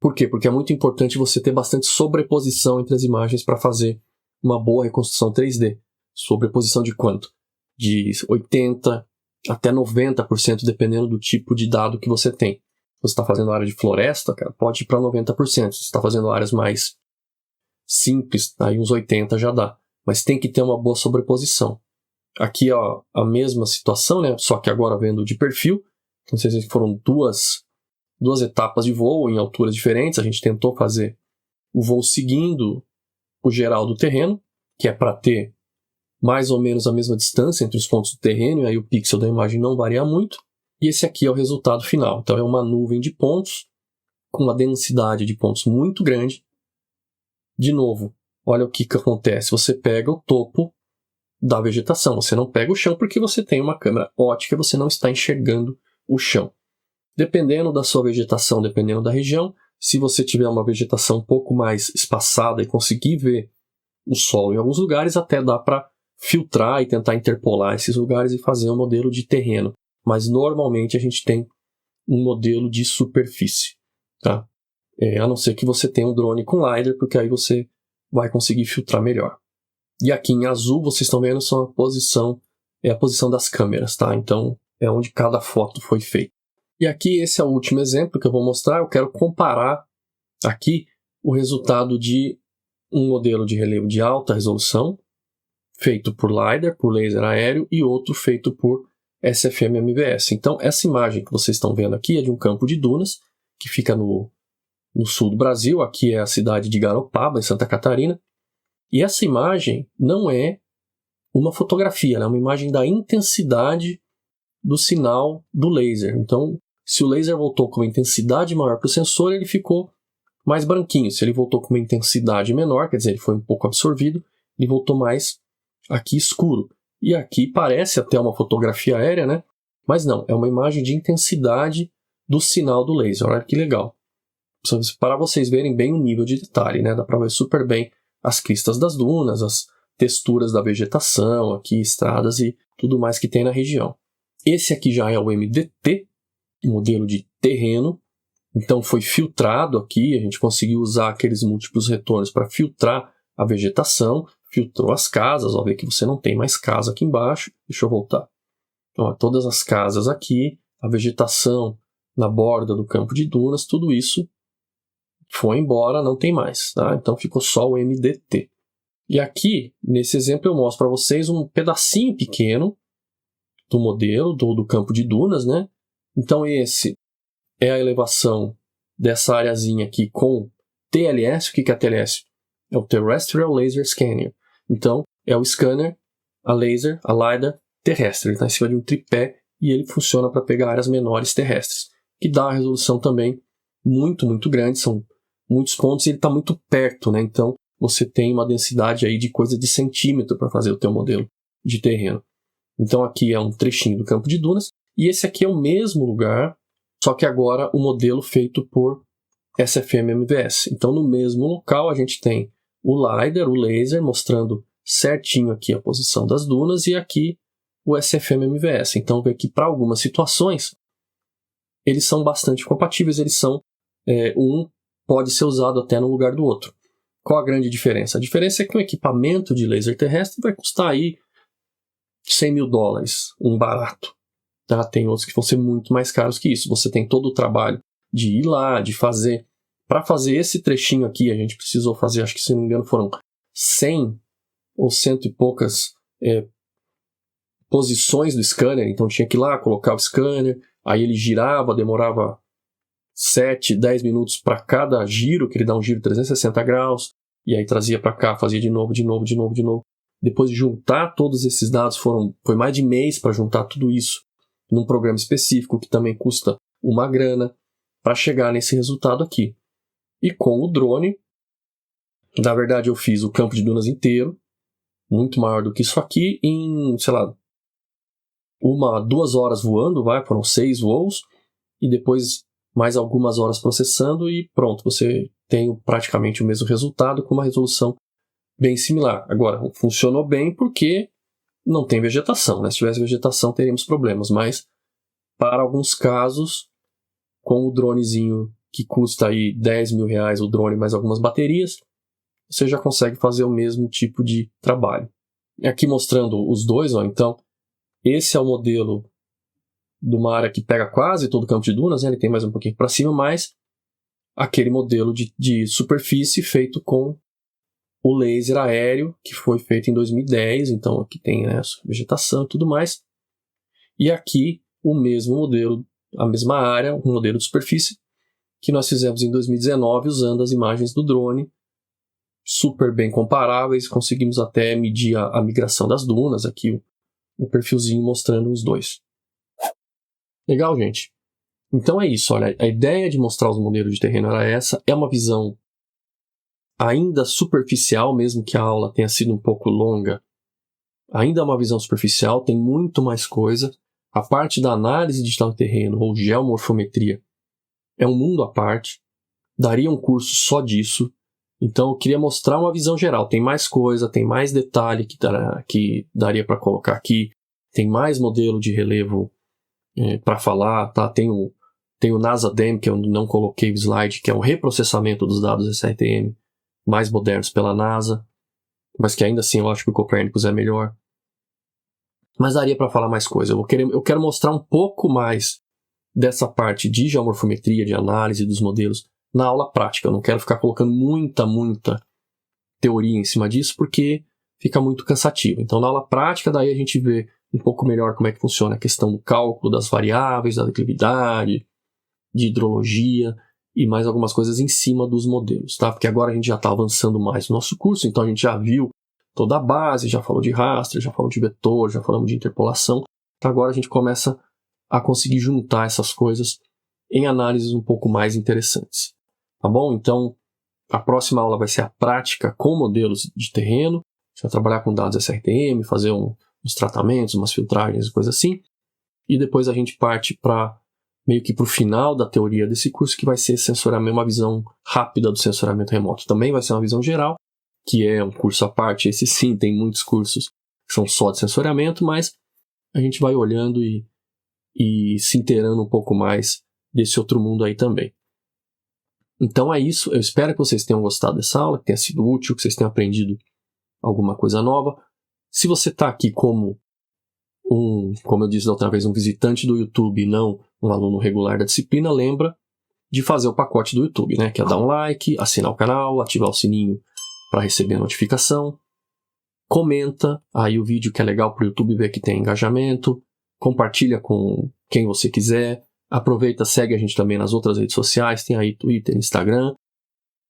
Por quê? Porque é muito importante você ter bastante sobreposição entre as imagens para fazer uma boa reconstrução 3D. Sobreposição de quanto? De 80% até 90%, dependendo do tipo de dado que você tem. Se você está fazendo área de floresta, cara, pode ir para 90%. Se você está fazendo áreas mais simples, aí uns 80% já dá. Mas tem que ter uma boa sobreposição. Aqui, ó, a mesma situação, né? Só que agora vendo de perfil. Então, vocês veem que foram duas etapas de voo em alturas diferentes. A gente tentou fazer o voo seguindo o geral do terreno, que é para ter mais ou menos a mesma distância entre os pontos do terreno, e aí o pixel da imagem não varia muito. E esse aqui é o resultado final. Então é uma nuvem de pontos com uma densidade de pontos muito grande. De novo, olha o que acontece. Você pega o topo da vegetação, você não pega o chão porque você tem uma câmera ótica, você não está enxergando o chão. Dependendo da sua vegetação, dependendo da região, se você tiver uma vegetação um pouco mais espaçada e conseguir ver o solo em alguns lugares, até dá para filtrar e tentar interpolar esses lugares e fazer um modelo de terreno. Mas normalmente a gente tem um modelo de superfície, tá? A não ser que você tenha um drone com LiDAR, porque aí você vai conseguir filtrar melhor. E aqui em azul, vocês estão vendo, são a posição das câmeras, tá? Então, é onde cada foto foi feita. E aqui, esse é o último exemplo que eu vou mostrar. Eu quero comparar aqui o resultado de um modelo de relevo de alta resolução, feito por LiDAR, por laser aéreo, e outro feito por SFM-MVS. Então, essa imagem que vocês estão vendo aqui é de um campo de dunas, que fica no sul do Brasil. Aqui é a cidade de Garopaba, em Santa Catarina. E essa imagem não é uma fotografia, ela é uma imagem da intensidade do sinal do laser. Então, se o laser voltou com uma intensidade maior para o sensor, ele ficou mais branquinho. Se ele voltou com uma intensidade menor, quer dizer, ele foi um pouco absorvido, ele voltou mais aqui escuro. E aqui parece até uma fotografia aérea, né? Mas não, é uma imagem de intensidade do sinal do laser. Olha que legal. Para vocês verem bem o nível de detalhe, né? Dá para ver super bem as cristas das dunas, as texturas da vegetação, aqui estradas e tudo mais que tem na região. Esse aqui já é o MDT, modelo de terreno. Então foi filtrado aqui, a gente conseguiu usar aqueles múltiplos retornos para filtrar a vegetação, filtrou as casas, ó, vê que você não tem mais casa aqui embaixo. Deixa eu voltar. Ó, todas as casas aqui, a vegetação na borda do campo de dunas, tudo isso foi embora, não tem mais, tá? Então ficou só o MDT. E aqui, nesse exemplo, eu mostro para vocês um pedacinho pequeno do modelo, do campo de dunas, né? Então esse é a elevação dessa areazinha aqui com TLS. O que é a TLS? É o Terrestrial Laser Scanner. Então, é o scanner, a laser, a LiDAR terrestre. Ele está em cima de um tripé e ele funciona para pegar áreas menores terrestres, que dá uma resolução também muito, muito grande. São muitos pontos e ele está muito perto, né? Então, você tem uma densidade aí de coisa de centímetro para fazer o teu modelo de terreno. Então, aqui é um trechinho do campo de dunas e esse aqui é o mesmo lugar, só que agora o modelo feito por SFM-MVS. Então, no mesmo local, a gente tem o LiDAR, o laser, mostrando certinho aqui a posição das dunas e aqui o SFM-MVS. Então, vê que para algumas situações, eles são bastante compatíveis, eles são, um pode ser usado até no lugar do outro. Qual a grande diferença? A diferença é que um equipamento de laser terrestre vai custar aí $100 mil, um barato. Tá? Tem outros que vão ser muito mais caros que isso. Você tem todo o trabalho de ir lá, de fazer. Para fazer esse trechinho aqui, a gente precisou fazer, acho que se não me engano foram 100 ou 100 e poucas posições do scanner. Então tinha que ir lá, colocar o scanner, aí ele girava, demorava 7, 10 minutos para cada giro, que ele dá um giro de 360 graus, e aí trazia para cá, fazia de novo. Depois de juntar todos esses dados, foi mais de mês para juntar tudo isso num programa específico, que também custa uma grana, para chegar nesse resultado aqui. E com o drone, na verdade eu fiz o campo de dunas inteiro, muito maior do que isso aqui, em, sei lá, 2 horas voando, foram 6 voos, e depois mais algumas horas processando e pronto, você tem praticamente o mesmo resultado com uma resolução bem similar. Agora, funcionou bem porque não tem vegetação, né? Se tivesse vegetação teríamos problemas, mas para alguns casos, com o dronezinho que custa aí R$10 mil, o drone mais algumas baterias, você já consegue fazer o mesmo tipo de trabalho. E aqui mostrando os dois, ó, então, esse é o modelo de uma área que pega quase todo o campo de dunas, né? Ele tem mais um pouquinho para cima, mas aquele modelo de superfície feito com o laser aéreo, que foi feito em 2010, então aqui tem, né, vegetação e tudo mais. E aqui o mesmo modelo, a mesma área, um modelo de superfície, que nós fizemos em 2019 usando as imagens do drone, super bem comparáveis, conseguimos até medir a migração das dunas, aqui o perfilzinho mostrando os dois. Legal, gente? Então é isso, olha, a ideia de mostrar os modelos de terreno era essa, é uma visão ainda superficial, mesmo que a aula tenha sido um pouco longa. Ainda é uma visão superficial, tem muito mais coisa. A parte da análise digital de terreno ou geomorfometria é um mundo à parte. Daria um curso só disso. Então eu queria mostrar uma visão geral. Tem mais coisa, tem mais detalhe que daria para colocar aqui. Tem mais modelo de relevo para falar. Tá? Tem o NASA-DEM, que eu não coloquei o slide, que é um reprocessamento dos dados SRTM mais modernos pela NASA. Mas que ainda assim eu acho que o Copérnicos é melhor. Mas daria para falar mais coisa. Eu quero mostrar um pouco mais dessa parte de geomorfometria, de análise dos modelos na aula prática. Eu não quero ficar colocando muita teoria em cima disso, porque fica muito cansativo. Então, na aula prática, daí a gente vê um pouco melhor como é que funciona a questão do cálculo das variáveis, da declividade, de hidrologia e mais algumas coisas em cima dos modelos, tá? Porque agora a gente já está avançando mais no nosso curso, então a gente já viu toda a base, já falou de raster, já falou de vetor, já falamos de interpolação. Então agora a gente começa a conseguir juntar essas coisas em análises um pouco mais interessantes. Tá bom? Então, a próxima aula vai ser a prática com modelos de terreno. A gente vai trabalhar com dados SRTM, fazer uns tratamentos, umas filtragens e coisas assim. E depois a gente parte para meio que para o final da teoria desse curso, que vai ser sensoramento, uma visão rápida do sensoramento remoto. Também vai ser uma visão geral, que é um curso à parte. Esse sim, tem muitos cursos que são só de sensoriamento, mas a gente vai olhando e se inteirando um pouco mais desse outro mundo aí também. Então é isso, eu espero que vocês tenham gostado dessa aula, que tenha sido útil, que vocês tenham aprendido alguma coisa nova. Se você está aqui como eu disse da outra vez, um visitante do YouTube e não um aluno regular da disciplina, lembra de fazer o pacote do YouTube, né? Que é dar um like, assinar o canal, ativar o sininho para receber a notificação, comenta aí o vídeo que é legal para o YouTube ver que tem engajamento, compartilha com quem você quiser, aproveita, segue a gente também nas outras redes sociais, tem aí Twitter, Instagram,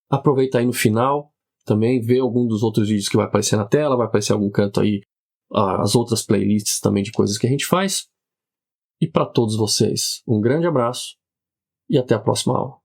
aproveita aí no final também, vê algum dos outros vídeos que vai aparecer na tela, vai aparecer algum canto aí as outras playlists também de coisas que a gente faz. E para todos vocês, um grande abraço e até a próxima aula.